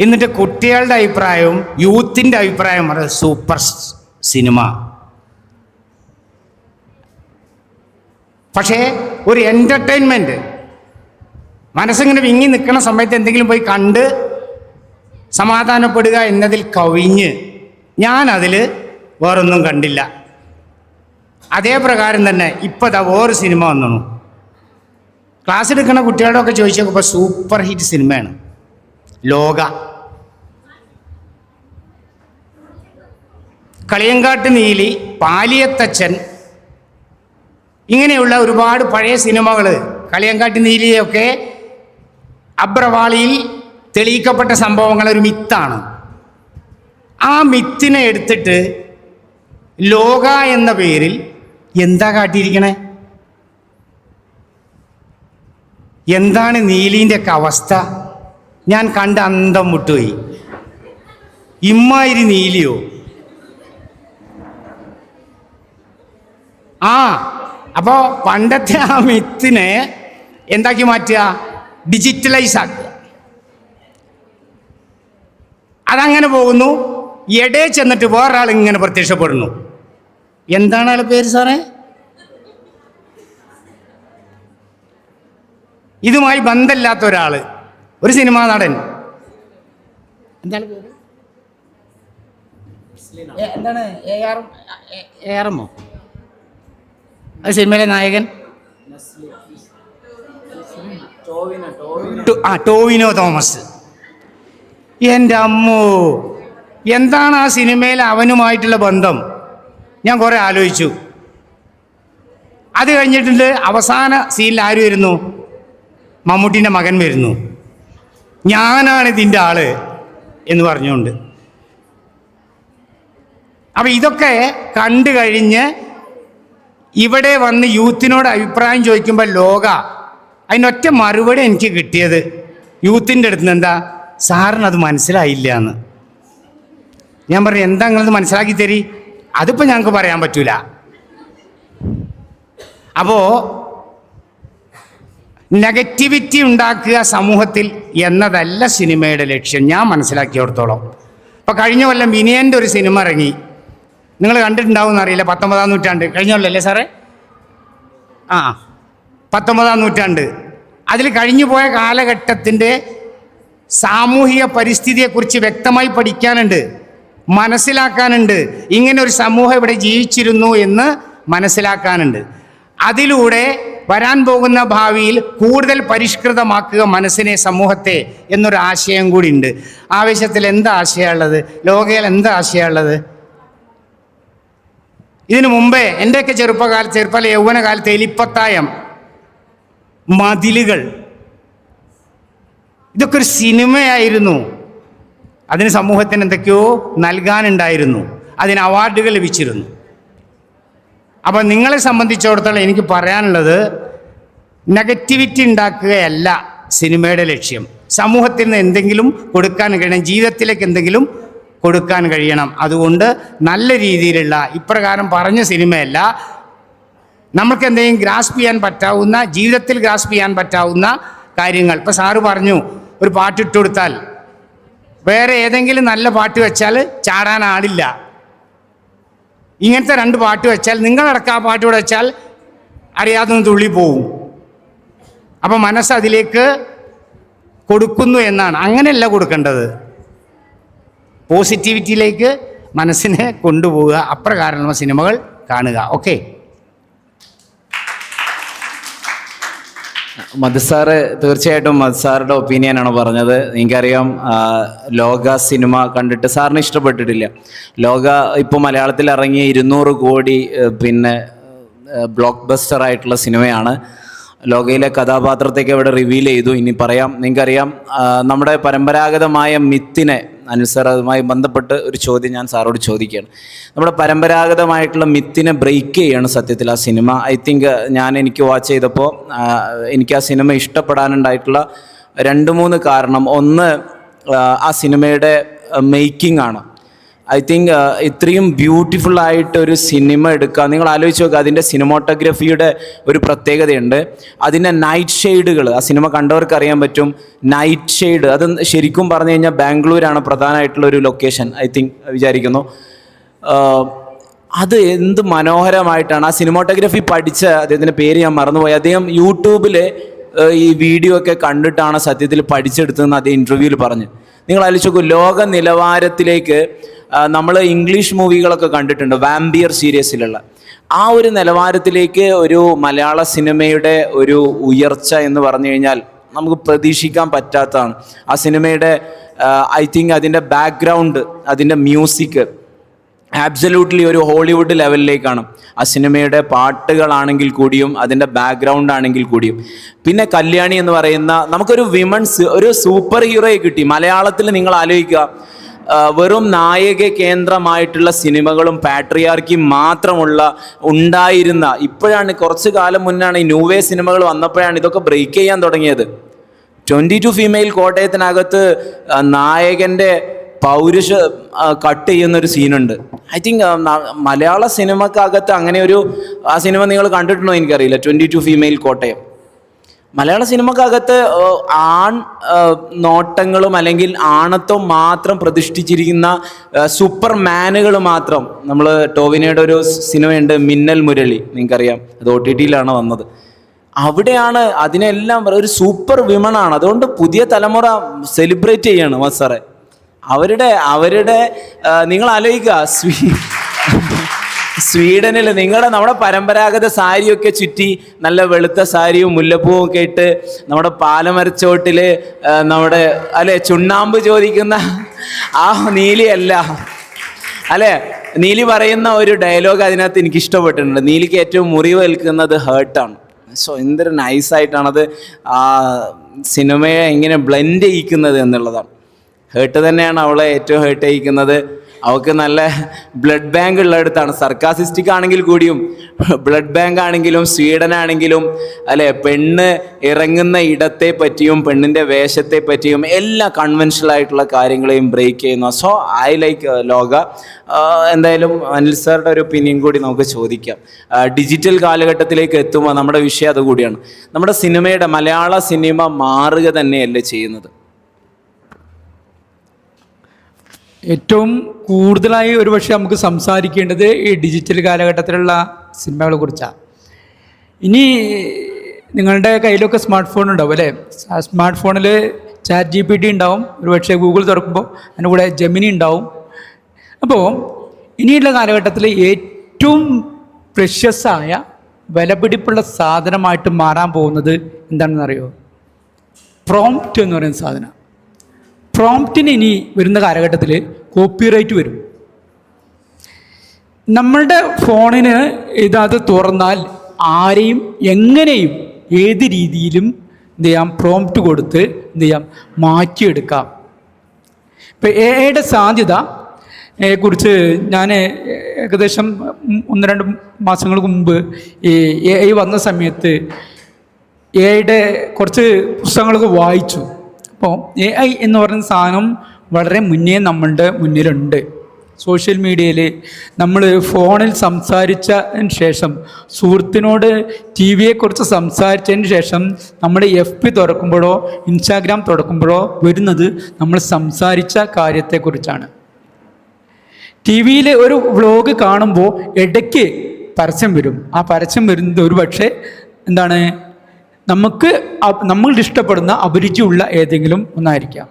എന്നിട്ട് കുട്ടികളുടെ അഭിപ്രായവും യൂത്തിൻ്റെ അഭിപ്രായവും വളരെ സൂപ്പർ സിനിമ. പക്ഷേ ഒരു എൻ്റർടൈൻമെൻറ്റ്, മനസ്സിങ്ങനെ വിങ്ങി നിൽക്കുന്ന സമയത്ത് എന്തെങ്കിലും പോയി കണ്ട് സമാധാനപ്പെടുക എന്നതിൽ കവിഞ്ഞ് ഞാനതിൽ വേറൊന്നും കണ്ടില്ല. അതേ പ്രകാരം തന്നെ ഇപ്പോൾ വേറൊരു സിനിമ വന്നു. ക്ലാസ് എടുക്കുന്ന കുട്ടികളോടൊക്കെ ചോദിച്ചു നോക്കുമ്പോൾ സൂപ്പർ ഹിറ്റ് സിനിമയാണ് ലോക. കളിയങ്കാട്ട് നീലി, പാലിയത്തച്ഛൻ, ഇങ്ങനെയുള്ള ഒരുപാട് പഴയ സിനിമകൾ, കളിയങ്കാട്ട് നീലിയൊക്കെ അബ്രവാളിയിൽ തെളിയിക്കപ്പെട്ട സംഭവങ്ങൾ ഒരു മിത്താണ്. ആ മിത്തിനെ എടുത്തിട്ട് ലോക എന്ന പേരിൽ എന്താ കാട്ടിയിരിക്കണേ? എന്താണ് നീലിൻ്റെ ഒക്കെ അവസ്ഥ? ഞാൻ കണ്ട് അന്തം വിട്ടുപോയി. ഇമ്മാതിരി നീലിയോ? അപ്പോൾ പണ്ടത്തെ ആ മിത്തിനെ എന്താക്കി മാറ്റുക? ഡിജിറ്റലൈസ് ആക്കുക. അതങ്ങനെ പോകുന്നു. എടേ ചെന്നിട്ട് വേറൊരാൾ ഇങ്ങനെ പ്രത്യക്ഷപ്പെടുന്നു. എന്താണ് ആളുടെ പേര് സാറേ? ഇതുമായി ബന്ധമില്ലാത്ത ഒരാൾ, ഒരു സിനിമാ നടൻ. എന്താണ് പേര്? എന്താണ്? ARMO? അത് സിനിമയിലെ നായകൻ ടോവിനോ തോമസ്. എൻ്റെ അമ്മോ, എന്താണ് ആ സിനിമയിൽ അവനുമായിട്ടുള്ള ബന്ധം? ഞാൻ കുറേ ആലോചിച്ചു. അത് കഴിഞ്ഞിട്ടുണ്ട് അവസാന സീനിൽ ആര് വരുന്നു? മമ്മൂട്ടിൻ്റെ മകൻ വരുന്നു. ഞാനാണ് ഇതിൻ്റെ ആള് എന്ന് പറഞ്ഞുകൊണ്ട്. അപ്പം ഇതൊക്കെ കണ്ടു കഴിഞ്ഞ് ഇവിടെ വന്ന് യൂത്തിനോട് അഭിപ്രായം ചോദിക്കുമ്പോൾ ലോക, അതിനൊറ്റ മറുപടി എനിക്ക് കിട്ടിയത് യൂത്തിൻ്റെ അടുത്ത് നിന്ന്, എന്താ സാറിനത് മനസ്സിലായില്ല എന്ന്. ഞാൻ പറഞ്ഞു, എന്താ നിങ്ങളത് മനസ്സിലാക്കി തരി? അതിപ്പോൾ ഞങ്ങൾക്ക് പറയാൻ പറ്റൂല. അപ്പോൾ നെഗറ്റിവിറ്റി ഉണ്ടാക്കുക സമൂഹത്തിൽ എന്നതല്ല സിനിമയുടെ ലക്ഷ്യം, ഞാൻ മനസ്സിലാക്കിയിടത്തോളം. ഇപ്പോൾ കഴിഞ്ഞ കൊല്ലം വിനയൻ്റെ ഒരു സിനിമ ഇറങ്ങി, നിങ്ങൾ കണ്ടിട്ടുണ്ടാവും എന്നറിയില്ല. 19-ാം നൂറ്റാണ്ട് കഴിഞ്ഞ കൊല്ലല്ലേ സാറേ? 19-ാം നൂറ്റാണ്ട്. അതിൽ കഴിഞ്ഞു പോയ കാലഘട്ടത്തിൻ്റെ സാമൂഹിക പരിസ്ഥിതിയെക്കുറിച്ച് വ്യക്തമായി പഠിക്കാനുണ്ട്, മനസ്സിലാക്കാനുണ്ട്. ഇങ്ങനെ ഒരു സമൂഹം ഇവിടെ ജീവിച്ചിരുന്നു എന്ന് മനസ്സിലാക്കാനുണ്ട്. അതിലൂടെ വരാൻ പോകുന്ന ഭാവിയിൽ കൂടുതൽ പരിഷ്കൃതമാക്കുക മനസ്സിനെ, സമൂഹത്തെ എന്നൊരു ആശയം കൂടി ഉണ്ട്. ആവേശത്തിൽ എന്താ ആശയമുള്ളത്? ലോകയിൽ എന്താ ആശയമുള്ളത്? ഇതിനു മുമ്പേ എൻ്റെയൊക്കെ ചെറുപ്പ യൗവനകാലത്ത് എലിപ്പത്തായം മതിലുകൾ, ഇതൊക്കെ ഒരു സിനിമയായിരുന്നു. അതിന് സമൂഹത്തിന് എന്തൊക്കെയോ നൽകാനുണ്ടായിരുന്നു, അതിന് അവാർഡുകൾ ലഭിച്ചിരുന്നു. അപ്പം നിങ്ങളെ സംബന്ധിച്ചിടത്തോളം എനിക്ക് പറയാനുള്ളത്, നെഗറ്റിവിറ്റി ഉണ്ടാക്കുകയല്ല സിനിമയുടെ ലക്ഷ്യം. സമൂഹത്തിന് എന്തെങ്കിലും കൊടുക്കാൻ കഴിയണം, ജീവിതത്തിലേക്ക് എന്തെങ്കിലും കൊടുക്കാൻ കഴിയണം. അതുകൊണ്ട് നല്ല രീതിയിലുള്ള ഇപ്രകാരം പറഞ്ഞ സിനിമയല്ല, നമുക്ക് എന്തെങ്കിലും ഗ്രാസ്പ് ചെയ്യാൻ പറ്റാവുന്ന, ജീവിതത്തിൽ ഗ്രാസ്പ് ചെയ്യാൻ പറ്റാവുന്ന കാര്യങ്ങൾ. ഇപ്പം സാറ് പറഞ്ഞു ഒരു പാട്ടിട്ട് കൊടുത്താൽ വേറെ ഏതെങ്കിലും നല്ല പാട്ട് വെച്ചാൽ ചാടാൻ ആളില്ല. ഇങ്ങനത്തെ 2 പാട്ട് വെച്ചാൽ നിങ്ങളടക്കം ആ പാട്ട് കൂടെ വെച്ചാൽ അറിയാതെ തുള്ളി പോവും. അപ്പം മനസ്സ് അതിലേക്ക് കൊടുക്കുന്നു എന്നാണ്. അങ്ങനെയല്ല കൊടുക്കേണ്ടത്, പോസിറ്റിവിറ്റിയിലേക്ക് മനസ്സിനെ കൊണ്ടുപോവുക. അപ്രകാരമുള്ള സിനിമകൾ കാണുക. ഓക്കെ. മധുസാറ് തീർച്ചയായിട്ടും മധുസാറുടെ ഒപ്പീനിയനാണ് പറഞ്ഞത്. എനിക്കറിയാം ലോക സിനിമ കണ്ടിട്ട് സാറിന് ഇഷ്ടപ്പെട്ടിട്ടില്ല. ലോക ഇപ്പോൾ മലയാളത്തിൽ ഇറങ്ങിയ 200 കോടി പിന്നെ ബ്ലോക്ക് ബസ്റ്റർ ആയിട്ടുള്ള സിനിമയാണ്. ലോകയിലെ കഥാപാത്രത്തേക്ക് ഇവിടെ റിവീൽ ചെയ്തു. ഇനി പറയാം, നിങ്ങൾക്കറിയാം നമ്മുടെ പരമ്പരാഗതമായ മിത്തിനെ അനുസൃതമായി ബന്ധപ്പെട്ട് ഒരു ചോദ്യം ഞാൻ സാറോട് ചോദിക്കുകയാണ്. നമ്മുടെ പരമ്പരാഗതമായിട്ടുള്ള മിത്തിനെ ബ്രേക്ക് ചെയ്യാണ് സത്യത്തിൽ ആ സിനിമ. ഐ തിങ്ക് എനിക്ക് വാച്ച് ചെയ്തപ്പോൾ എനിക്ക് ആ സിനിമ ഇഷ്ടപ്പെടാനുണ്ടായിട്ടുള്ള 2-3 കാരണം. ഒന്ന്, ആ സിനിമയുടെ മേക്കിംഗ് ആണ്. ഐ തിങ്ക് ഇത്രയും ബ്യൂട്ടിഫുൾ ആയിട്ടൊരു സിനിമ എടുക്കുക, നിങ്ങൾ ആലോചിച്ച് നോക്കുക. അതിൻ്റെ സിനിമോട്ടോഗ്രഫിയുടെ ഒരു പ്രത്യേകതയുണ്ട്. അതിൻ്റെ നൈറ്റ് ഷെയ്ഡുകൾ, ആ സിനിമ കണ്ടവർക്ക് അറിയാൻ പറ്റും. നൈറ്റ് ഷെയ്ഡ് അത് ശരിക്കും പറഞ്ഞു കഴിഞ്ഞാൽ ബാംഗ്ലൂരാണ് പ്രധാനമായിട്ടുള്ള ഒരു ലൊക്കേഷൻ, ഐ തിങ്ക് വിചാരിക്കുന്നു. അത് എന്ത് മനോഹരമായിട്ടാണ് ആ സിനിമോട്ടോഗ്രഫി പഠിച്ച അദ്ദേഹത്തിൻ്റെ പേര് ഞാൻ മറന്നുപോയി. അദ്ദേഹം യൂട്യൂബിൽ ഈ വീഡിയോ ഒക്കെ കണ്ടിട്ടാണ് സത്യത്തിൽ പഠിച്ചെടുത്തതെന്ന് അദ്ദേഹം ഇൻ്റർവ്യൂവിൽ പറഞ്ഞു. നിങ്ങൾ ആലോചിച്ച് നോക്കൂ, ലോക നിലവാരത്തിലേക്ക് നമ്മൾ ഇംഗ്ലീഷ് മൂവികളൊക്കെ കണ്ടിട്ടുണ്ട്, വാമ്പിയർ സീരീസിലുള്ള ആ ഒരു നിലവാരത്തിലേക്ക് ഒരു മലയാള സിനിമയുടെ ഒരു ഉയർച്ച എന്ന് പറഞ്ഞു കഴിഞ്ഞാൽ നമുക്ക് പ്രതീക്ഷിക്കാൻ പറ്റാത്തതാണ്. ആ സിനിമയുടെ ഐ തിങ്ക് അതിൻ്റെ ബാക്ക്ഗ്രൗണ്ട്, അതിൻ്റെ മ്യൂസിക് ആബ്സല്യൂട്ട്ലി ഒരു ഹോളിവുഡ് ലെവലിലേക്കാണ്. ആ സിനിമയുടെ പാട്ടുകളാണെങ്കിൽ കൂടിയും അതിൻ്റെ ബാക്ക്ഗ്രൗണ്ട് ആണെങ്കിൽ കൂടിയും. പിന്നെ കല്യാണി എന്ന് പറയുന്ന നമുക്കൊരു വിമൻസ് ഒരു സൂപ്പർ ഹീറോയെ കിട്ടി. മലയാളത്തിൽ നിങ്ങൾ ആലോചിക്കുക, വെറും നായക കേന്ദ്രമായിട്ടുള്ള സിനിമകളും പാട്രിയാർക്കി മാത്രമുള്ള ഉണ്ടായിരുന്ന, ഇപ്പോഴാണ് കുറച്ച് കാലം മുന്നാണ് ഈ ന്യൂവേ സിനിമകൾ വന്നപ്പോഴാണ് ഇതൊക്കെ ബ്രേക്ക് ചെയ്യാൻ തുടങ്ങിയത്. 22 ഫീമെയിൽ കോട്ടയത്തിനകത്ത് നായകൻ്റെ പൗരുഷ കട്ട് ചെയ്യുന്നൊരു സീനുണ്ട്. ഐ തിങ്ക് മലയാള സിനിമക്കകത്ത് അങ്ങനെ ഒരു ആ സിനിമ നിങ്ങൾ കണ്ടിട്ടുണ്ടോ എനിക്കറിയില്ല, 22 ഫീമെയിൽ കോട്ടയം. മലയാള സിനിമക്കകത്ത് ആൺ നോട്ടങ്ങളും അല്ലെങ്കിൽ ആണത്വം മാത്രം പ്രതിഷ്ഠിച്ചിരിക്കുന്ന സൂപ്പർ മാനുകൾ മാത്രം. നമ്മൾ ടോവിനോയുടെ ഒരു സിനിമയുണ്ട് മിന്നൽ മുരളി, നിങ്ങൾക്കറിയാം, അത് OTT-യിലാണ് വന്നത്. അവിടെയാണ് അതിനെല്ലാം ഒരു സൂപ്പർ വിമണാണ്. അതുകൊണ്ട് പുതിയ തലമുറ സെലിബ്രേറ്റ് ചെയ്യാണ് മസാറെ. അവരുടെ നിങ്ങൾ ആലോചിക്കുക, സ്വീഡനിൽ നമ്മുടെ പരമ്പരാഗത സാരിയൊക്കെ ചുറ്റി നല്ല വെളുത്ത സാരിയും മുല്ലപ്പൂവും ഒക്കെ ഇട്ട് നമ്മുടെ പാലമരച്ചോട്ടിൽ നമ്മുടെ ചുണ്ണാമ്പ് ചോദിക്കുന്ന ആ നീലിയല്ല അല്ലേ, നീലി പറയുന്ന ഒരു ഡയലോഗ് അതിനകത്ത് എനിക്ക് ഇഷ്ടപ്പെട്ടിട്ടുണ്ട്. നീലിക്ക് ഏറ്റവും മുറിവ് ഏൽക്കുന്നത് ഹേർട്ടാണ്. സോ എന്തൊരു നൈസായിട്ടാണത് ആ സിനിമയെ എങ്ങനെ ബ്ലെൻഡ് ചെയ്യിക്കുന്നത് എന്നുള്ളതാണ്. ഹേർട്ട് തന്നെയാണ് അവളെ ഏറ്റവും ഹേർട്ട് ചെയ്യിക്കുന്നത്. അവൾക്ക് നല്ല ബ്ലഡ് ബാങ്ക് ഉള്ളിടത്താണ്. സർക്കാസിസ്റ്റിക് ആണെങ്കിൽ കൂടിയും ബ്ലഡ് ബാങ്ക് ആണെങ്കിലും സ്വീഡനാണെങ്കിലും പെണ്ണ് ഇറങ്ങുന്ന ഇടത്തെ പറ്റിയും പെണ്ണിൻ്റെ വേഷത്തെ പറ്റിയും എല്ലാ കൺവെൻഷണൽ ആയിട്ടുള്ള കാര്യങ്ങളെയും ബ്രേക്ക് ചെയ്യുന്നു. സോ ഐ ലൈക്ക് ലോക. എന്തായാലും അനിൽ സാറുടെ ഒരു ഒപ്പീനിയൻ കൂടി നമുക്ക് ചോദിക്കാം. ഡിജിറ്റൽ കാലഘട്ടത്തിലേക്ക് എത്തുമ്പോൾ നമ്മുടെ വിഷയം അതുകൂടിയാണ്. നമ്മുടെ സിനിമയുടെ മലയാള സിനിമ മാറുക തന്നെയല്ലേ ചെയ്യുന്നത്? ഏറ്റവും കൂടുതലായി ഒരുപക്ഷെ നമുക്ക് സംസാരിക്കേണ്ടത് ഈ ഡിജിറ്റൽ കാലഘട്ടത്തിലുള്ള സിനിമകളെ കുറിച്ചാണ്. ഇനി നിങ്ങളുടെ കയ്യിലൊക്കെ സ്മാർട്ട് ഫോൺ ഉണ്ടാവും അല്ലേ? സ്മാർട്ട് ഫോണിൽ ChatGPT ഉണ്ടാവും, ഒരുപക്ഷെ ഗൂഗിൾ തുറക്കുമ്പോൾ അതിൻ്റെ കൂടെ ജെമിനി ഉണ്ടാവും. അപ്പോൾ ഇനിയുള്ള കാലഘട്ടത്തിൽ ഏറ്റവും പ്രഷ്യസായ വിലപിടിപ്പുള്ള സാധനമായിട്ട് മാറാൻ പോകുന്നത് എന്താണെന്ന് അറിയോ? പ്രോംപ്റ്റ് എന്ന് പറയുന്ന സാധനം. പ്രോംപ്റ്റിന് ഇനി വരുന്ന കാലഘട്ടത്തിൽ കോപ്പിറൈറ്റ് വരും. നമ്മളുടെ ഫോണിന് ഇതത് തുറന്നാൽ ആരെയും എങ്ങനെയും ഏത് രീതിയിലും എന്ത് ചെയ്യാം, പ്രോംപ്റ്റ് കൊടുത്ത് എന്ത് ചെയ്യാം, മാറ്റിയെടുക്കാം. ഇപ്പം എ ഐയുടെ സാധ്യത കുറിച്ച് ഞാൻ ഏകദേശം 1-2 മാസങ്ങൾക്ക് മുമ്പ് ഈ എ ഐ വന്ന സമയത്ത് എ ഐയുടെ കുറച്ച് പുസ്തകങ്ങളൊക്കെ വായിച്ചു. അപ്പോൾ എ ഐ എന്ന് പറയുന്ന സാധനം വളരെ മുന്നേ നമ്മളുടെ മുന്നിലുണ്ട്. സോഷ്യൽ മീഡിയയിൽ നമ്മൾ ഫോണിൽ സംസാരിച്ചതിന് ശേഷം, സുഹൃത്തിനോട് ടി വിയെക്കുറിച്ച് സംസാരിച്ചതിന് ശേഷം നമ്മൾ FB തുറക്കുമ്പോഴോ ഇൻസ്റ്റാഗ്രാം തുറക്കുമ്പോഴോ വരുന്നത് നമ്മൾ സംസാരിച്ച കാര്യത്തെക്കുറിച്ചാണ്. ടി വിയിൽ ഒരു വ്ളോഗ് കാണുമ്പോൾ ഇടയ്ക്ക് പരസ്യം വരും. ആ പരസ്യം വരുന്നത് ഒരു പക്ഷേ എന്താണ്, നമ്മളുടെ ഇഷ്ടപ്പെടുന്ന അഭിരുചിയുള്ള ഏതെങ്കിലും ഒന്നായിരിക്കാം.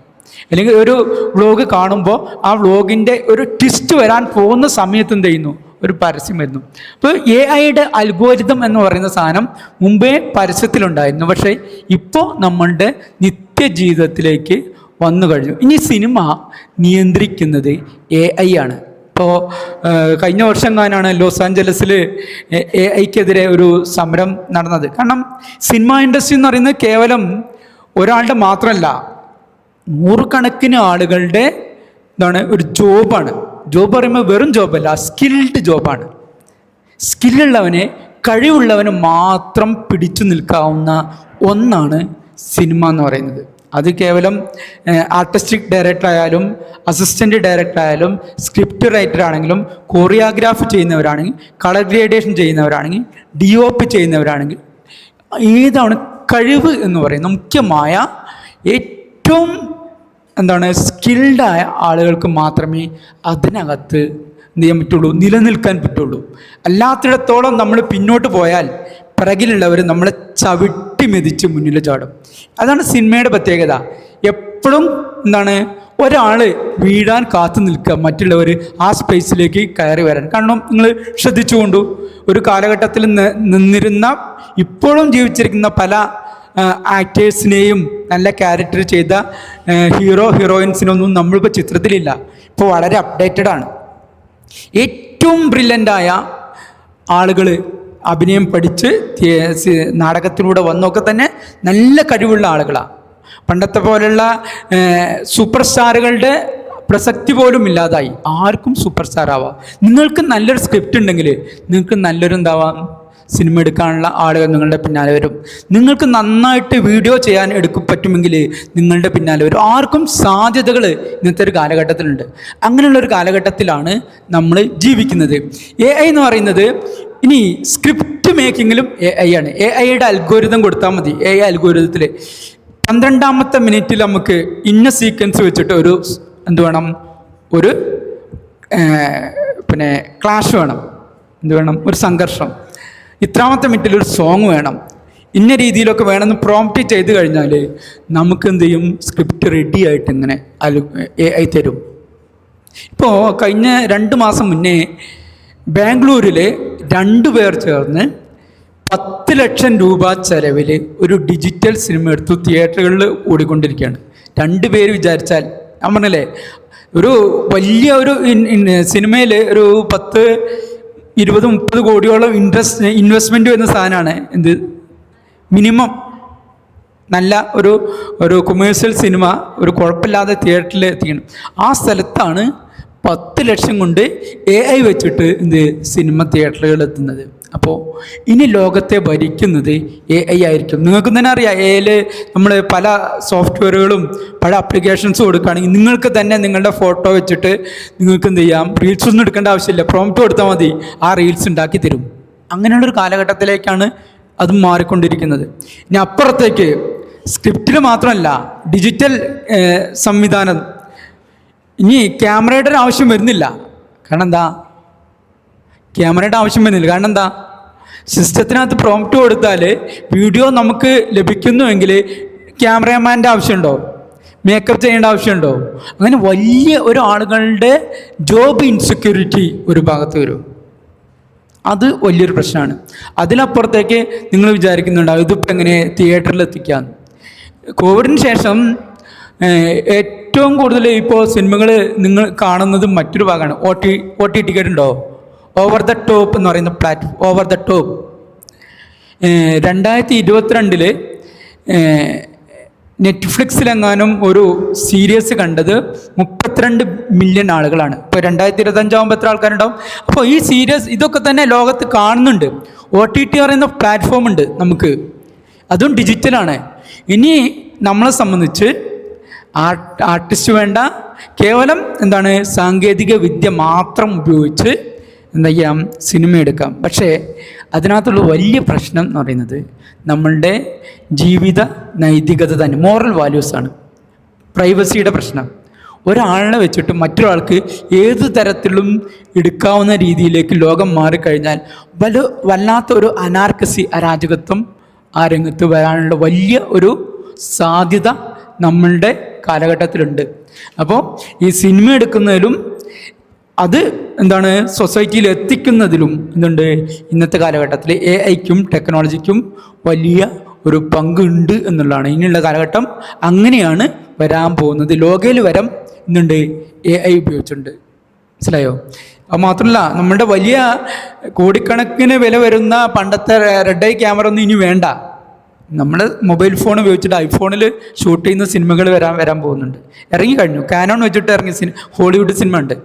അല്ലെങ്കിൽ ഒരു വ്ളോഗ് കാണുമ്പോൾ ആ വ്ളോഗിൻ്റെ ഒരു ട്വിസ്റ്റ് വരാൻ പോകുന്ന സമയത്ത് എന്ത് ചെയ്യുന്നു, ഒരു പരസ്യം വരുന്നു. അപ്പോൾ എ ഐയുടെ അൽഗോരിതം എന്ന് പറയുന്ന സാധനം മുമ്പേ പരസ്യത്തിലുണ്ടായിരുന്നു. പക്ഷേ ഇപ്പോൾ നമ്മളുടെ നിത്യജീവിതത്തിലേക്ക് വന്നു കഴിഞ്ഞു. ഇനി സിനിമ നിയന്ത്രിക്കുന്നത് എ ഐ ആണ്. ഇപ്പോൾ കഴിഞ്ഞ വർഷം കാനാണ് ലോസ് ആഞ്ചലസിൽ എ ഐക്കെതിരെ ഒരു സമരം നടന്നത്. കാരണം സിനിമ ഇൻഡസ്ട്രി എന്ന് പറയുന്നത് കേവലം ഒരാളുടെ മാത്രമല്ല, നൂറുകണക്കിന് ആളുകളുടെ എന്താണ് ഒരു ജോബാണ്. ജോബ് പറയുമ്പോൾ വെറും ജോബല്ല, സ്കിൽഡ് ജോബാണ്. സ്കില്ലുള്ളവനെ, കഴിവുള്ളവന് മാത്രം പിടിച്ചു നിൽക്കാവുന്ന ഒന്നാണ് സിനിമ എന്ന് പറയുന്നത്. അത് കേവലം ആർട്ടിസ്റ്റിക് ഡയറക്ടർ ആയാലും, അസിസ്റ്റൻ്റ് ഡയറക്ടർ ആയാലും, സ്ക്രിപ്റ്റ് റൈറ്റർ ആണെങ്കിലും, കൊറിയോഗ്രാഫ് ചെയ്യുന്നവരാണെങ്കിൽ, കളർ ഗ്രേഡേഷൻ ചെയ്യുന്നവരാണെങ്കിൽ, DOP ചെയ്യുന്നവരാണെങ്കിൽ, ഏതാണ് കഴിവ് എന്ന് പറയുന്നത് മുഖ്യമായ ഏറ്റവും എന്താണ് സ്കിൽഡായ ആളുകൾക്ക് മാത്രമേ അതിനകത്ത് എന്ത് ചെയ്യാൻ പറ്റുള്ളൂ, നിലനിൽക്കാൻ പറ്റുള്ളൂ. അല്ലാത്തിടത്തോളം നമ്മൾ പിന്നോട്ട് പോയാൽ പിറകിലുള്ളവർ നമ്മളെ ചവിട്ടി മെതിച്ച് മുന്നിൽ ചാടും. അതാണ് സിനിമയുടെ പ്രത്യേകത. എപ്പോഴും എന്താണ് ഒരാൾ വീഴാൻ കാത്തു നിൽക്കുക, മറ്റുള്ളവർ ആ സ്പേസിലേക്ക് കയറി വരാൻ. കാരണം നിങ്ങൾ ശ്രദ്ധിച്ചുകൊണ്ടു, ഒരു കാലഘട്ടത്തിൽ നിന്നിരുന്ന ഇപ്പോഴും ജീവിച്ചിരിക്കുന്ന പല ആക്ടേഴ്സിനെയും നല്ല ക്യാരക്ടർ ചെയ്ത ഹീറോയിൻസിനൊന്നും നമ്മളിപ്പോൾ ചിത്രത്തിലില്ല. ഇപ്പോൾ വളരെ അപ്ഡേറ്റഡ് ആണ്. ഏറ്റവും ബ്രില്യൻ്റായ ആളുകൾ അഭിനയം പഠിച്ച് നാടകത്തിലൂടെ വന്നൊക്കെ തന്നെ നല്ല കഴിവുള്ള ആളുകളാണ്. പണ്ടത്തെ പോലുള്ള സൂപ്പർ സ്റ്റാറുകളുടെ പ്രസക്തി പോലും ഇല്ലാതായി. ആർക്കും സൂപ്പർ സ്റ്റാർ ആവാം. നിങ്ങൾക്ക് നല്ലൊരു സ്ക്രിപ്റ്റ് ഉണ്ടെങ്കിൽ നിങ്ങൾക്ക് നല്ലൊരു എന്താവാം, സിനിമ എടുക്കാനുള്ള ആളുകൾ നിങ്ങളുടെ പിന്നാലെ വരും. നിങ്ങൾക്ക് നന്നായിട്ട് വീഡിയോ ചെയ്യാൻ പറ്റുമെങ്കിൽ നിങ്ങളുടെ പിന്നാലെ വരും. ആർക്കും സാധ്യതകൾ ഇന്നത്തെ ഒരു കാലഘട്ടത്തിലുണ്ട്. അങ്ങനെയുള്ളൊരു കാലഘട്ടത്തിലാണ് നമ്മൾ ജീവിക്കുന്നത്. എ ഐ എന്ന് പറയുന്നത് ഇനി സ്ക്രിപ്റ്റ് മേക്കിങ്ങിലും എ ഐ ആണ്. എ ഐയുടെ അൽഗോരിതം കൊടുത്താൽ മതി. എ ഐ അൽഗോരിതത്തിൽ 12ാമത്തെ മിനിറ്റിൽ നമുക്ക് ഇന്ന സീക്വൻസ് വെച്ചിട്ട് ഒരു എന്ത് വേണം, ഒരു ക്ലാഷ് വേണം, എന്ത് വേണം, ഒരു സംഘർഷം. ഇത്രാമത്തെ മിനിറ്റിൽ ഒരു സോങ് വേണം, ഇന്ന രീതിയിലൊക്കെ വേണമെന്ന് പ്രോംപ്റ്റ് ചെയ്ത് കഴിഞ്ഞാൽ നമുക്ക് എന്ത് ചെയ്യും, സ്ക്രിപ്റ്റ് റെഡി ആയിട്ട് ഇങ്ങനെ എ ഐ തരും. ഇപ്പോൾ കഴിഞ്ഞ 2 മാസം മുന്നേ ബാംഗ്ലൂരിൽ 2 പേർ ചേർന്ന് 10 ലക്ഷം രൂപ ചെലവിൽ ഒരു ഡിജിറ്റൽ സിനിമ എടുത്തു തിയേറ്ററുകളിൽ ഓടിക്കൊണ്ടിരിക്കുകയാണ്. 2 പേര് വിചാരിച്ചാൽ, ഞാൻ പറഞ്ഞല്ലേ, ഒരു വലിയ ഒരു സിനിമയിൽ ഒരു 10-20-30 കോടിയോളം ഇൻവെസ്റ്റ്മെൻറ്റ് വരുന്ന സാധനമാണ്. എന്ത് മിനിമം നല്ല ഒരു കൊമേഴ്സ്യൽ സിനിമ ഒരു കുഴപ്പമില്ലാതെ തിയേറ്ററിൽ എത്തിക്കണം. ആ സ്ഥലത്താണ് 10 ലക്ഷം കൊണ്ട് എ ഐ വെച്ചിട്ട് സിനിമ തിയേറ്ററുകളിൽ എത്തുന്നത്. അപ്പോൾ ഇനി ലോകത്തെ ഭരിക്കുന്നത് എ ഐ ആയിരിക്കും. നിങ്ങൾക്ക് തന്നെ അറിയാം, എ ഐയിൽ നമ്മൾ പല സോഫ്റ്റ്വെയറുകളും പല ആപ്ലിക്കേഷൻസും കൊടുക്കുകയാണെങ്കിൽ നിങ്ങൾക്ക് തന്നെ നിങ്ങളുടെ ഫോട്ടോ വെച്ചിട്ട് നിങ്ങൾക്ക് എന്ത് ചെയ്യാം, റീൽസ് ഒന്നും എടുക്കേണ്ട ആവശ്യമില്ല, പ്രോംപ്റ്റ് കൊടുത്താൽ മതി, ആ റീൽസ് ഉണ്ടാക്കി തരും. അങ്ങനെയുള്ളൊരു കാലഘട്ടത്തിലേക്കാണ് അത് മാറിക്കൊണ്ടിരിക്കുന്നത്. ഇനി അപ്പുറത്തേക്ക് സ്ക്രിപ്റ്റിൽ മാത്രമല്ല, ഡിജിറ്റൽ സംവിധാനം, ഇനി ക്യാമറയുടെ ഒരു ആവശ്യം വരുന്നില്ല. കാരണം എന്താ, ക്യാമറയുടെ ആവശ്യം വരുന്നില്ല. കാരണം എന്താ, സിസ്റ്റത്തിനകത്ത് പ്രോംപ്റ്റ് കൊടുത്താൽ വീഡിയോ നമുക്ക് ലഭിക്കുന്നുവെങ്കിൽ ക്യാമറമാൻ്റെ ആവശ്യമുണ്ടോ, മേക്കപ്പ് ചെയ്യേണ്ട ആവശ്യമുണ്ടോ? അങ്ങനെ വലിയ ഒരു ആളുകളുടെ ജോബ് ഇൻസെക്യൂരിറ്റി ഒരു ഭാഗത്ത് വരും. അത് വലിയൊരു പ്രശ്നമാണ്. അതിലപ്പുറത്തേക്ക് നിങ്ങൾ വിചാരിക്കുന്നുണ്ടാവും ഇതിപ്പോൾ എങ്ങനെ തിയേറ്ററിൽ എത്തിക്കാം. കോവിഡിന് ശേഷം ഏറ്റവും കൂടുതൽ ഇപ്പോൾ സിനിമകൾ നിങ്ങൾ കാണുന്നത് മറ്റൊരു ഭാഗമാണ്. OT ടിക്കറ്റ് ഉണ്ടോ, ഓവർ ദ ടോപ്പ് എന്ന് പറയുന്ന പ്ലാറ്റ്ഫോം. ഓവർ ദ ടോപ്പ് 2022 നെറ്റ്ഫ്ലിക്സിലെങ്ങാനും ഒരു സീരീസ് കണ്ടത് 32 മില്യൺ ആളുകളാണ്. ഇപ്പോൾ 2025 ആകുമ്പോൾ എത്ര ആൾക്കാരുണ്ടാവും? അപ്പോൾ ഈ സീരീസ് ഇതൊക്കെ തന്നെ ലോകത്ത് കാണുന്നുണ്ട്. OTT പറയുന്ന പ്ലാറ്റ്ഫോം ഉണ്ട് നമുക്ക്, അതും ഡിജിറ്റലാണ്. ഇനി നമ്മളെ സംബന്ധിച്ച് ആർട്ടിസ്റ്റ് വേണ്ട, കേവലം എന്താണ് സാങ്കേതിക വിദ്യ മാത്രം ഉപയോഗിച്ച് എന്താ ചെയ്യാം, സിനിമ എടുക്കാം. പക്ഷേ അതിനകത്തുള്ള വലിയ പ്രശ്നം എന്ന് പറയുന്നത് നമ്മളുടെ ജീവിത നൈതികത തന്നെ, മോറൽ വാല്യൂസാണ്. പ്രൈവസിയുടെ പ്രശ്നം. ഒരാളിനെ വെച്ചിട്ട് മറ്റൊരാൾക്ക് ഏത് തരത്തിലും എടുക്കാവുന്ന രീതിയിലേക്ക് ലോകം മാറിക്കഴിഞ്ഞാൽ വല്ലാത്തൊരു അനാർക്കസി, അരാജകത്വം ആ രംഗത്ത് വരാനുള്ള വലിയ ഒരു സാധ്യത നമ്മളുടെ കാലഘട്ടത്തിലുണ്ട്. അപ്പോൾ ഈ സിനിമ എടുക്കുന്നതിലും അത് എന്താണ് സൊസൈറ്റിയിൽ എത്തിക്കുന്നതിലും എന്തുണ്ട്, ഇന്നത്തെ കാലഘട്ടത്തിൽ AI-ക്കും ടെക്നോളജിക്കും വലിയ ഒരു പങ്കുണ്ട് എന്നുള്ളതാണ്. ഇനിയുള്ള കാലഘട്ടം അങ്ങനെയാണ് വരാൻ പോകുന്നത്. ലോകയിൽ വരം എന്തുണ്ട്, AI ഉപയോഗിച്ചിട്ടുണ്ട്. മനസ്സിലായോ? അത് മാത്രമല്ല, നമ്മുടെ വലിയ കോടിക്കണക്കിന് വില വരുന്ന പണ്ടത്തെ റെഡ് ഐ ക്യാമറ ഒന്നും ഇനി വേണ്ട. നമ്മൾ മൊബൈൽ ഫോൺ ഉപയോഗിച്ചിട്ട് ഐഫോണിൽ ഷൂട്ട് ചെയ്യുന്ന സിനിമകൾ വരാൻ പോകുന്നുണ്ട്. ഇറങ്ങിക്കഴിഞ്ഞു. കാനോൺ വെച്ചിട്ട് ഇറങ്ങിയ ഹോളിവുഡ് സിനിമ ഉണ്ട്.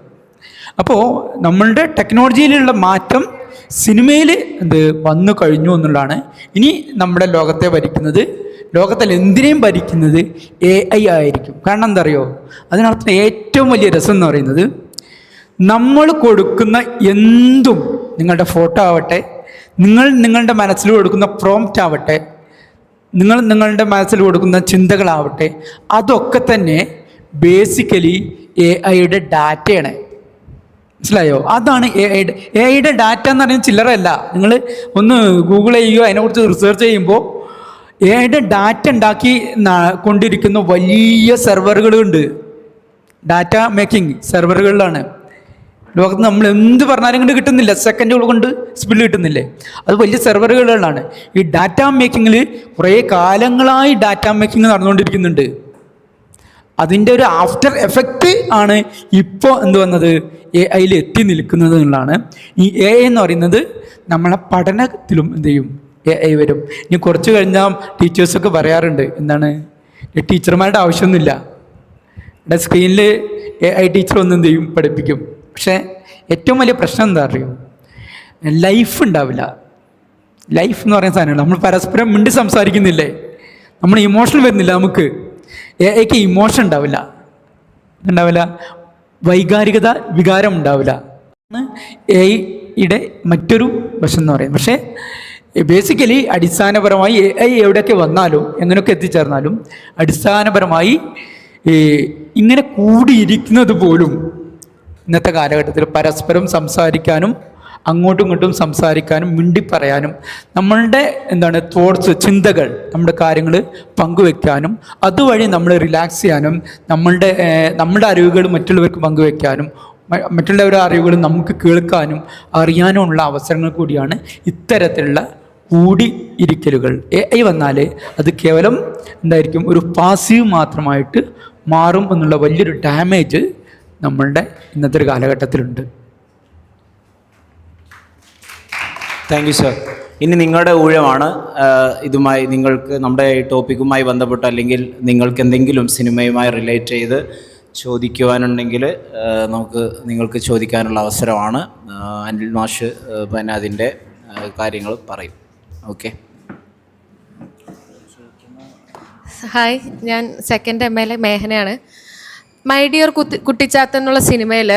അപ്പോൾ നമ്മളുടെ ടെക്നോളജിയിലുള്ള മാറ്റം സിനിമയിൽ വന്നു കഴിഞ്ഞു എന്നുള്ളതാണ്. ഇനി നമ്മുടെ ലോകത്തെ ഭരിക്കുന്നത്, ലോകത്തിൽ എന്തിനേയും ഭരിക്കുന്നത് AI ആയിരിക്കും. കാരണം എന്താ അറിയോ, അതിനർത്ഥം ഏറ്റവും വലിയ രസം എന്ന് പറയുന്നത് നമ്മൾ കൊടുക്കുന്ന എന്തും, നിങ്ങളുടെ ഫോട്ടോ ആവട്ടെ, നിങ്ങളുടെ മനസ്സിൽ കൊടുക്കുന്ന പ്രോംപ്റ്റ് ആവട്ടെ, നിങ്ങളുടെ മനസ്സിൽ കൊടുക്കുന്ന ചിന്തകളാവട്ടെ, അതൊക്കെ തന്നെ ബേസിക്കലി AI-യുടെ ഡാറ്റയാണ്. മനസ്സിലായോ? അതാണ് AI-യുടെ ഡാറ്റ എന്ന് പറയുന്നത് ചില്ലറല്ല. നിങ്ങൾ ഒന്ന് ഗൂഗിൾ ചെയ്യുകയോ അതിനെക്കുറിച്ച് റിസർച്ച് ചെയ്യുമ്പോൾ AI-യുടെ ഡാറ്റ ഉണ്ടാക്കി കൊണ്ടിരിക്കുന്ന വലിയ സെർവറുകളുണ്ട്. Data making സെർവറുകളിലാണ്. ലോകത്ത് നമ്മൾ എന്ത് പറഞ്ഞാലും കൊണ്ട് കിട്ടുന്നില്ല, സെക്കൻഡുകൾ കൊണ്ട് സ്പീഡിൽ കിട്ടുന്നില്ലേ? അത് വലിയ സെർവറുകളിലാണ്. ഈ ഡാറ്റ മേക്കിങ്ങിൽ കുറേ കാലങ്ങളായി ഡാറ്റ മേക്കിംഗ് നടന്നുകൊണ്ടിരിക്കുന്നുണ്ട്. അതിൻ്റെ ഒരു ആഫ്റ്റർ എഫക്റ്റ് ആണ് ഇപ്പോൾ എന്ത് വന്നത്, AI-യിൽ എത്തി നിൽക്കുന്നത് എന്നുള്ളതാണ്. ഈ AI എന്ന് പറയുന്നത് നമ്മളെ പഠനത്തിലും എന്ത് ചെയ്യും, AI വരും. ഇനി കുറച്ച് കഴിഞ്ഞാൽ ടീച്ചേഴ്സൊക്കെ പറയാറുണ്ട്, എന്താണ് ടീച്ചർമാരുടെ ആവശ്യമൊന്നുമില്ല, ഇവിടെ സ്ക്രീനിൽ AI ടീച്ചർ ഒന്നും എന്ത് ചെയ്യും, പഠിപ്പിക്കും. പക്ഷേ ഏറ്റവും വലിയ പ്രശ്നം എന്താ അറിയോ, ലൈഫ് ഉണ്ടാവില്ല. ലൈഫ് എന്ന് പറയുന്ന സാധനമാണ്. നമ്മൾ പരസ്പരം മിണ്ടി സംസാരിക്കുന്നില്ലേ, നമ്മൾ ഇമോഷണൽ വരുന്നില്ല. നമുക്ക് AI-ക്ക് ഇമോഷൻ ഉണ്ടാവില്ല, വൈകാരികത, വികാരം ഉണ്ടാവില്ല. AI-യുടെ മറ്റൊരു വശം എന്ന് പറയുന്നത്. പക്ഷേ ബേസിക്കലി അടിസ്ഥാനപരമായി AI എവിടെയൊക്കെ വന്നാലും എങ്ങനെയൊക്കെ എത്തിച്ചേർന്നാലും അടിസ്ഥാനപരമായി ഇങ്ങനെ കൂടിയിരിക്കുന്നത് പോലും ഇന്നത്തെ കാലഘട്ടത്തിൽ പരസ്പരം സംസാരിക്കാനും അങ്ങോട്ടും ഇങ്ങോട്ടും സംസാരിക്കാനും മിണ്ടിപ്പറയാനും നമ്മളുടെ തോട്ട്സ്, ചിന്തകൾ, നമ്മുടെ കാര്യങ്ങൾ പങ്കുവെക്കാനും അതുവഴി നമ്മൾ റിലാക്സ് ചെയ്യാനും നമ്മുടെ അറിവുകൾ മറ്റുള്ളവർക്ക് പങ്കുവെക്കാനും മറ്റുള്ളവരുടെ അറിവുകൾ നമുക്ക് കേൾക്കാനും അറിയാനുമുള്ള അവസരങ്ങൾ കൂടിയാണ് ഇത്തരത്തിലുള്ള കൂടിയിരിക്കലുകൾ. AI വന്നാൽ അത് കേവലം ഒരു പാസീവ് മാത്രമായിട്ട് മാറും എന്നുള്ള വലിയൊരു ഡാമേജ് നമ്മളുടെ ഇന്നത്തെ ഒരു കാലഘട്ടത്തിലുണ്ട്. Thank you sir. ഇനി നിങ്ങളുടെ ഊഴമാണ്. ഇതുമായി നിങ്ങൾക്ക് നമ്മുടെ ടോപ്പിക്കുമായി ബന്ധപ്പെട്ട് അല്ലെങ്കിൽ നിങ്ങൾക്ക് എന്തെങ്കിലും സിനിമയുമായി റിലേറ്റ് ചെയ്ത് ചോദിക്കുവാനുണ്ടെങ്കിൽ നിങ്ങൾക്ക് ചോദിക്കാനുള്ള അവസരമാണ്. അനിൽ മാഷ് പിന്നെ അതിൻ്റെ കാര്യങ്ങൾ പറയും. ഓക്കെ. ഹായ്, ഞാൻ സെക്കൻഡ് MLA മേഹനയാണ്. മൈ ഡിയർ കുട്ടിച്ചാത്തൻ എന്നുള്ള സിനിമയിൽ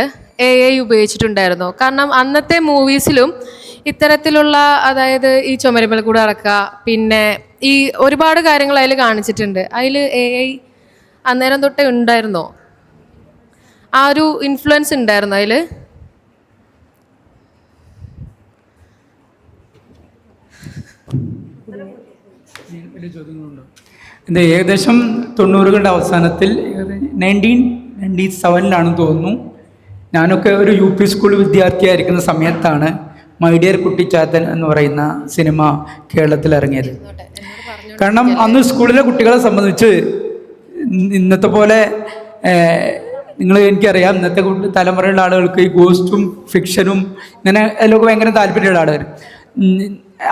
AI ഉപയോഗിച്ചിട്ടുണ്ടായിരുന്നു. കാരണം അന്നത്തെ മൂവീസിലും ഇത്തരത്തിലുള്ള, അതായത് ഈ ചുമരുമൽ കൂടെ നടക്കുക, പിന്നെ ഈ ഒരുപാട് കാര്യങ്ങൾ അതിൽ കാണിച്ചിട്ടുണ്ട്. അതിൽ AI അന്നേരം തൊട്ടേ ഉണ്ടായിരുന്നോ? ആ ഒരു ഇൻഫ്ലുവൻസ് ഉണ്ടായിരുന്നു അതിൽ? ഏകദേശം 90കളുടെ അവസാനത്തിൽ 1997 തോന്നുന്നു, ഞാനൊക്കെ ഒരു UP സ്കൂൾ വിദ്യാർത്ഥിയായിരിക്കുന്ന സമയത്താണ് മൈ ഡിയർ കുട്ടിച്ചാത്തൻ എന്ന് പറയുന്ന സിനിമ കേരളത്തിൽ ഇറങ്ങിയത്. കാരണം അന്ന് സ്കൂളിലെ കുട്ടികളെ സംബന്ധിച്ച് ഇന്നത്തെ പോലെ എനിക്കറിയാം, ഇന്നത്തെ തലമുറയിലുള്ള ആളുകൾക്ക് ഈ ഗോസ്റ്റും ഫിക്ഷനും ഇങ്ങനെ അതിലൊക്കെ ഭയങ്കര താല്പര്യമുള്ള ആളുകൾ.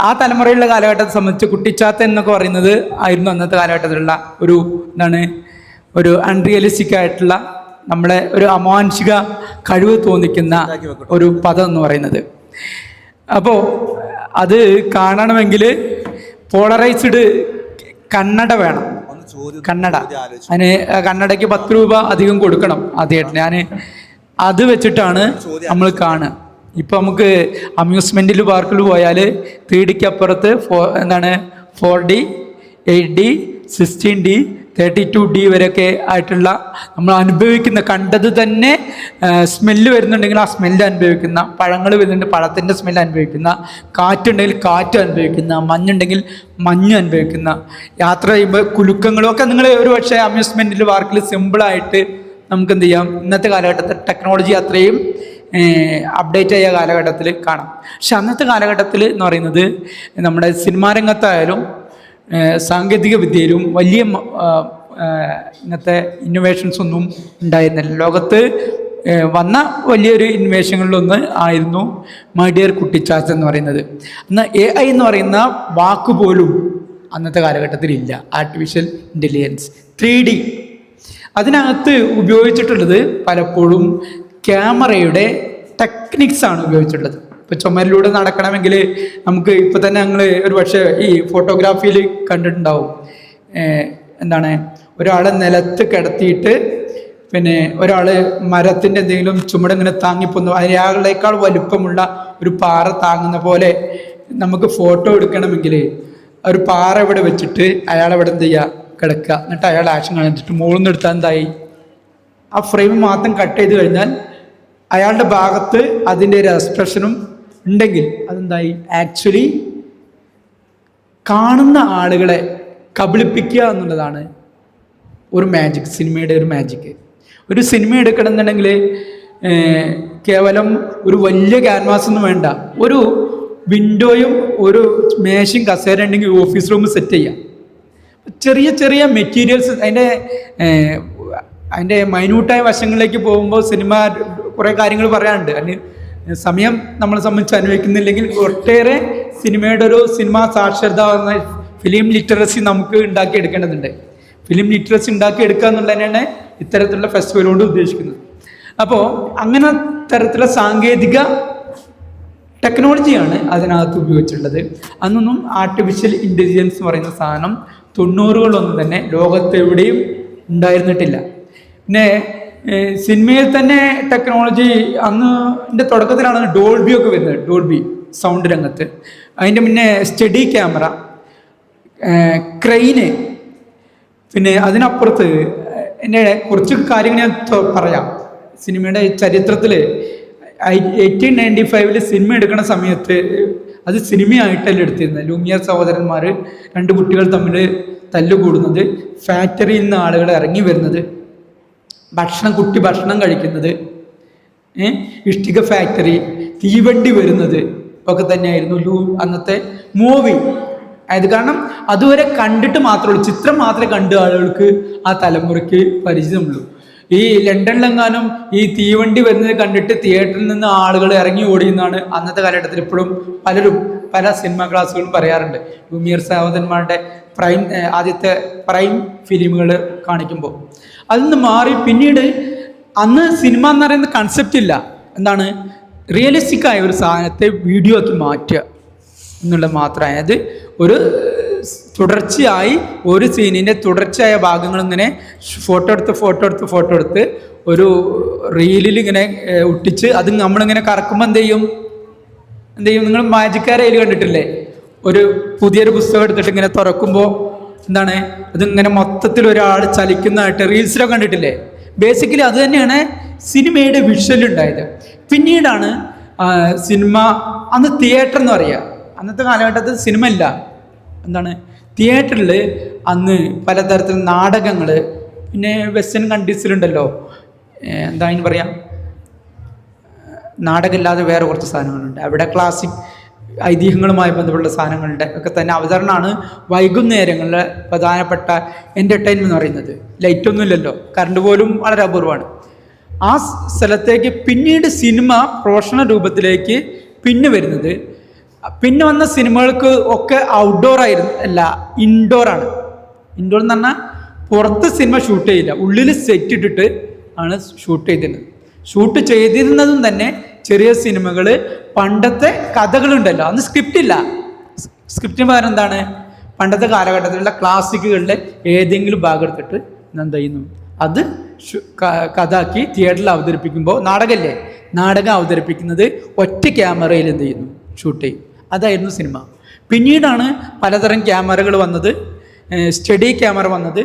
ആ തലമുറയിലുള്ള കാലഘട്ടത്തെ സംബന്ധിച്ച് കുട്ടിച്ചാത്ത എന്നൊക്കെ പറയുന്നത് ആയിരുന്നു അന്നത്തെ കാലഘട്ടത്തിലുള്ള ഒരു ഒരു അൺറിയലിസ്റ്റിക് ആയിട്ടുള്ള നമ്മളെ ഒരു അമാനുഷിക കഴിവ് തോന്നിക്കുന്ന ഒരു പദം എന്ന് പറയുന്നത്. അപ്പോൾ അത് കാണണമെങ്കിൽ പോളറൈസ്ഡ് കണ്ണട വേണം. കണ്ണട, അതിന് കണ്ണടയ്ക്ക് 10 രൂപ അധികം കൊടുക്കണം ആദ്യമായിട്ട്. ഞാൻ അത് വെച്ചിട്ടാണ് നമ്മൾ കാണുക. ഇപ്പം നമുക്ക് അമ്യൂസ്മെൻറ്റിൽ പാർക്കിൽ പോയാൽ 3D അപ്പുറത്ത് 4D, 8D, 16D, 32D വരെയൊക്കെ ആയിട്ടുള്ള നമ്മൾ അനുഭവിക്കുന്ന, കണ്ടത് തന്നെ സ്മെല്ല് വരുന്നുണ്ടെങ്കിൽ ആ സ്മെല്ല് അനുഭവിക്കുന്ന, പഴങ്ങൾ വരുന്നുണ്ട് പഴത്തിൻ്റെ സ്മെല്ല് അനുഭവിക്കുന്ന, കാറ്റുണ്ടെങ്കിൽ കാറ്റ് അനുഭവിക്കുന്ന, മഞ്ഞുണ്ടെങ്കിൽ മഞ്ഞ് അനുഭവിക്കുന്ന, യാത്ര ചെയ്യുമ്പോൾ കുലുക്കങ്ങളും ഒക്കെ നിങ്ങൾ ഒരു പക്ഷേ അമ്യൂസ്മെൻറ്റിൽ പാർക്കിൽ സിമ്പിളായിട്ട് നമുക്ക് എന്ത് ചെയ്യാം. ഇന്നത്തെ കാലഘട്ടത്തിൽ ടെക്നോളജി അത്രയും അപ്ഡേറ്റ് ആയ കാലഘട്ടത്തിൽ കാണാം. പക്ഷെ അന്നത്തെ കാലഘട്ടത്തിൽ എന്ന് പറയുന്നത് നമ്മുടെ സിനിമാ രംഗത്തായാലും സാങ്കേതിക വിദ്യയിലും വലിയ ഇങ്ങനത്തെ ഇന്നോവേഷൻസ് ഒന്നും ഉണ്ടായിരുന്നില്ല. ലോകത്ത് വന്ന വലിയൊരു ഇന്നോവേഷനുകളിലൊന്ന് ആയിരുന്നു മൈ ഡിയർ കുട്ടിച്ചാച്ച എന്ന് പറയുന്നത്. അന്ന് AI എന്ന് പറയുന്ന വാക്ക് പോലും അന്നത്തെ കാലഘട്ടത്തിൽ ഇല്ല. ആർട്ടിഫിഷ്യൽ ഇൻ്റലിജൻസ് 3D അതിനകത്ത് ഉപയോഗിച്ചിട്ടുള്ളത് പലപ്പോഴും ക്യാമറയുടെ ടെക്നിക്സ് ആണ് ഉപയോഗിച്ചിട്ടുള്ളത്. ഇപ്പോൾ ചുമരിലൂടെ നടക്കണമെങ്കിൽ നമുക്ക് ഇപ്പോൾ തന്നെ ഞങ്ങൾ ഒരു പക്ഷേ ഈ ഫോട്ടോഗ്രാഫിയിൽ കണ്ടിട്ടുണ്ടാവും. ഒരാളെ നിലത്ത് കിടത്തിയിട്ട് പിന്നെ ഒരാൾ മരത്തിൻ്റെ എന്തെങ്കിലും ചുമടിങ്ങനെ താങ്ങിപ്പോന്നു, അയാളേക്കാൾ വലുപ്പമുള്ള ഒരു പാറ താങ്ങുന്ന പോലെ നമുക്ക് ഫോട്ടോ എടുക്കണമെങ്കിൽ ഒരു പാറ ഇവിടെ വെച്ചിട്ട് അയാളെവിടെ എന്ത് ചെയ്യുക, കിടക്കുക, എന്നിട്ട് അയാൾ ആക്ഷൻ കാണിച്ചിട്ട് മുകളിൽ നിന്ന് എടുത്താൽ എന്തായി, ആ ഫ്രെയിം മാത്രം കട്ട് ചെയ്ത് കഴിഞ്ഞാൽ അയാളുടെ ഭാഗത്ത് അതിൻ്റെ ഒരു എക്സ്പ്രഷനും ഉണ്ടെങ്കിൽ അതെന്തായി, ആക്ച്വലി കാണുന്ന ആളുകളെ കബളിപ്പിക്കുക എന്നുള്ളതാണ് ഒരു മാജിക്, സിനിമയുടെ ഒരു മാജിക്ക്. ഒരു സിനിമ എടുക്കണമെന്നുണ്ടെങ്കിൽ കേവലം ഒരു വലിയ ക്യാൻവാസ് ഒന്നും വേണ്ട, ഒരു വിൻഡോയും ഒരു മേശയും കസേര ഉണ്ടെങ്കിൽ ഓഫീസ് റൂം സെറ്റ് ചെയ്യാം. ചെറിയ ചെറിയ മെറ്റീരിയൽസ്, അതിൻ്റെ മൈന്യൂട്ടായ വശങ്ങളിലേക്ക് പോകുമ്പോൾ സിനിമ കുറേ കാര്യങ്ങൾ പറയാനുണ്ട്. അതിന് സമയം നമ്മളെ സംബന്ധിച്ച് അനുഭവിക്കുന്നില്ലെങ്കിൽ ഒട്ടേറെ സിനിമയുടെ ഒരു സിനിമാ സാക്ഷരത എന്ന ഫിലിം ലിറ്ററസി നമുക്ക് ഉണ്ടാക്കിയെടുക്കേണ്ടതുണ്ട്. ഫിലിം ലിറ്ററസി ഉണ്ടാക്കിയെടുക്കുക എന്നുള്ളത് തന്നെയാണ് ഇത്തരത്തിലുള്ള ഫെസ്റ്റിവൽ കൊണ്ട് ഉദ്ദേശിക്കുന്നത്. അപ്പോൾ അങ്ങനെ തരത്തിലുള്ള സാങ്കേതിക ടെക്നോളജിയാണ് അതിനകത്ത് ഉപയോഗിച്ചിട്ടുള്ളത്. അന്നൊന്നും ആർട്ടിഫിഷ്യൽ ഇൻ്റലിജൻസ് എന്ന് പറയുന്ന സാധനം 90കളിലൊന്നും തന്നെ ലോകത്തെവിടെയും ഉണ്ടായിരുന്നിട്ടില്ല. പിന്നെ സിനിമയിൽ തന്നെ ടെക്നോളജി അന്ന് തുടക്കത്തിലാണ് ഡോൾബി ഒക്കെ വരുന്നത്, ഡോൾബി സൗണ്ട് രംഗത്ത്. അതിൻ്റെ മുന്നേ സ്റ്റഡി ക്യാമറ, ക്രെയിന്, പിന്നെ അതിനപ്പുറത്ത് എൻ്റെ കുറച്ച് കാര്യങ്ങൾ ഞാൻ പറയാം. സിനിമയുടെ ചരിത്രത്തിൽ 1895 സിനിമ എടുക്കുന്ന സമയത്ത് അത് സിനിമയായിട്ടല്ല എടുത്തിരുന്നത്. ലൂമിയർ സഹോദരന്മാർ 2 കുട്ടികൾ തമ്മിൽ തല്ലുകൂടുന്നത്, ഫാക്ടറിയിൽ നിന്ന് ആളുകൾ ഇറങ്ങി വരുന്നത്, കുട്ടി ഭക്ഷണം കഴിക്കുന്നത്, ഇഷ്ടിക ഫാക്ടറി, തീവണ്ടി വരുന്നത് ഒക്കെ തന്നെയായിരുന്നു അന്നത്തെ മൂവി. അത് കാരണം അതുവരെ കണ്ടിട്ട് മാത്രമേ ഉള്ളൂ, ചിത്രം മാത്രമേ കണ്ട് ആളുകൾക്ക് ആ തലമുറയ്ക്ക് പരിചയമുള്ളൂ. ഈ ലണ്ടനിലെങ്ങാനും ഈ തീവണ്ടി വരുന്നത് കണ്ടിട്ട് തിയേറ്ററിൽ നിന്ന് ആളുകൾ ഇറങ്ങി ഓടിയെന്നാണ് അന്നത്തെ കാലഘട്ടത്തിൽ ഇപ്പോഴും പല സിനിമാ ക്ലാസ്സുകളും പറയാറുണ്ട്. ലൂമിയർ സഹോദരന്മാരുടെ ആദ്യത്തെ പ്രൈം ഫിലിമുകൾ കാണിക്കുമ്പോൾ അതിൽ നിന്ന് മാറി പിന്നീട് അന്ന് സിനിമ എന്ന് പറയുന്ന കൺസെപ്റ്റ് ഇല്ല. റിയലിസ്റ്റിക് ആയ ഒരു സാധനത്തെ വീഡിയോ ആക്കി മാറ്റുക എന്നുള്ളത് മാത്രമേ. അത് ഒരു തുടർച്ചയായി ഒരു സീനിൻ്റെ തുടർച്ചയായ ഭാഗങ്ങൾ ഇങ്ങനെ ഫോട്ടോ എടുത്ത് ഒരു റീലിൽ ഇങ്ങനെ ഒട്ടിച്ച് അത് നമ്മളിങ്ങനെ കറക്കുമ്പോൾ എന്ത് ചെയ്യും, നിങ്ങൾ മാജിക്കാരെ അതിൽ കണ്ടിട്ടില്ലേ, ഒരു പുതിയൊരു പുസ്തകം എടുത്തിട്ട് ഇങ്ങനെ തുറക്കുമ്പോൾ അതിങ്ങനെ മൊത്തത്തിൽ ഒരാൾ ചലിക്കുന്നതായിട്ട് റീൽസിലൊക്കെ കണ്ടിട്ടില്ലേ. ബേസിക്കലി അത് തന്നെയാണ് സിനിമയുടെ വിഷ്വൽ ഉണ്ടായത്. പിന്നീടാണ് സിനിമ, അന്ന് തിയേറ്റർ എന്ന് പറയുക, അന്നത്തെ കാലഘട്ടത്തിൽ സിനിമ ഇല്ല. തിയേറ്ററിൽ അന്ന് പലതരത്തിൽ നാടകങ്ങൾ, പിന്നെ വെസ്റ്റേൺ കൺട്രീസിലുണ്ടല്ലോ അതിന് പറയാം, നാടകമില്ലാതെ വേറെ കുറച്ച് സാധനങ്ങളുണ്ട്. അവിടെ ക്ലാസിക് ഐതിഹ്യങ്ങളുമായി ബന്ധപ്പെട്ട സാധനങ്ങളുടെ ഒക്കെ തന്നെ അവതരണമാണ് വൈകുന്നേരങ്ങളിൽ പ്രധാനപ്പെട്ട എൻ്റർടൈൻമെൻറ്റ് എന്ന് പറയുന്നത്. ലൈറ്റൊന്നുമില്ലല്ലോ, കറണ്ട് പോലും വളരെ അപൂർവമാണ്. ആ സ്ഥലത്തേക്ക് പിന്നീട് സിനിമ പ്രൊഫഷണൽ രൂപത്തിലേക്ക് പിന്നെ വരുന്നത് പിന്നെ വന്ന സിനിമകൾക്ക് ഒക്കെ ഔട്ട്ഡോർ ആയിരുന്നു, അല്ല ഇൻഡോറാണ്. ഇൻഡോർ എന്ന് പറഞ്ഞാൽ പുറത്ത് സിനിമ ഷൂട്ട് ചെയ്യില്ല, ഉള്ളിൽ സെറ്റ് ഇട്ടിട്ട് ആണ് ഷൂട്ട് ചെയ്തിരുന്നത്. ഷൂട്ട് ചെയ്തിരുന്നതും തന്നെ ചെറിയ സിനിമകൾ, പണ്ടത്തെ കഥകളുണ്ടല്ലോ, അന്ന് സ്ക്രിപ്റ്റ് ഇല്ല. സ്ക്രിപ്റ്റിന് പകരം എന്താണ്, പണ്ടത്തെ കാലഘട്ടത്തിലുള്ള ക്ലാസിക്കുകളുടെ ഏതെങ്കിലും ഭാഗം എടുത്തിട്ട് എന്താ ചെയ്യുന്നു, അത് കഥാക്കി തിയേറ്ററിൽ അവതരിപ്പിക്കുമ്പോൾ നാടകമല്ലേ, നാടകം അവതരിപ്പിക്കുന്നത് ഒറ്റ ക്യാമറയിൽ എന്ത് ചെയ്യുന്നു, ഷൂട്ട് ചെയ്യും. അതായിരുന്നു സിനിമ. പിന്നീടാണ് പലതരം ക്യാമറകൾ വന്നത്, സ്റ്റഡി ക്യാമറ വന്നത്,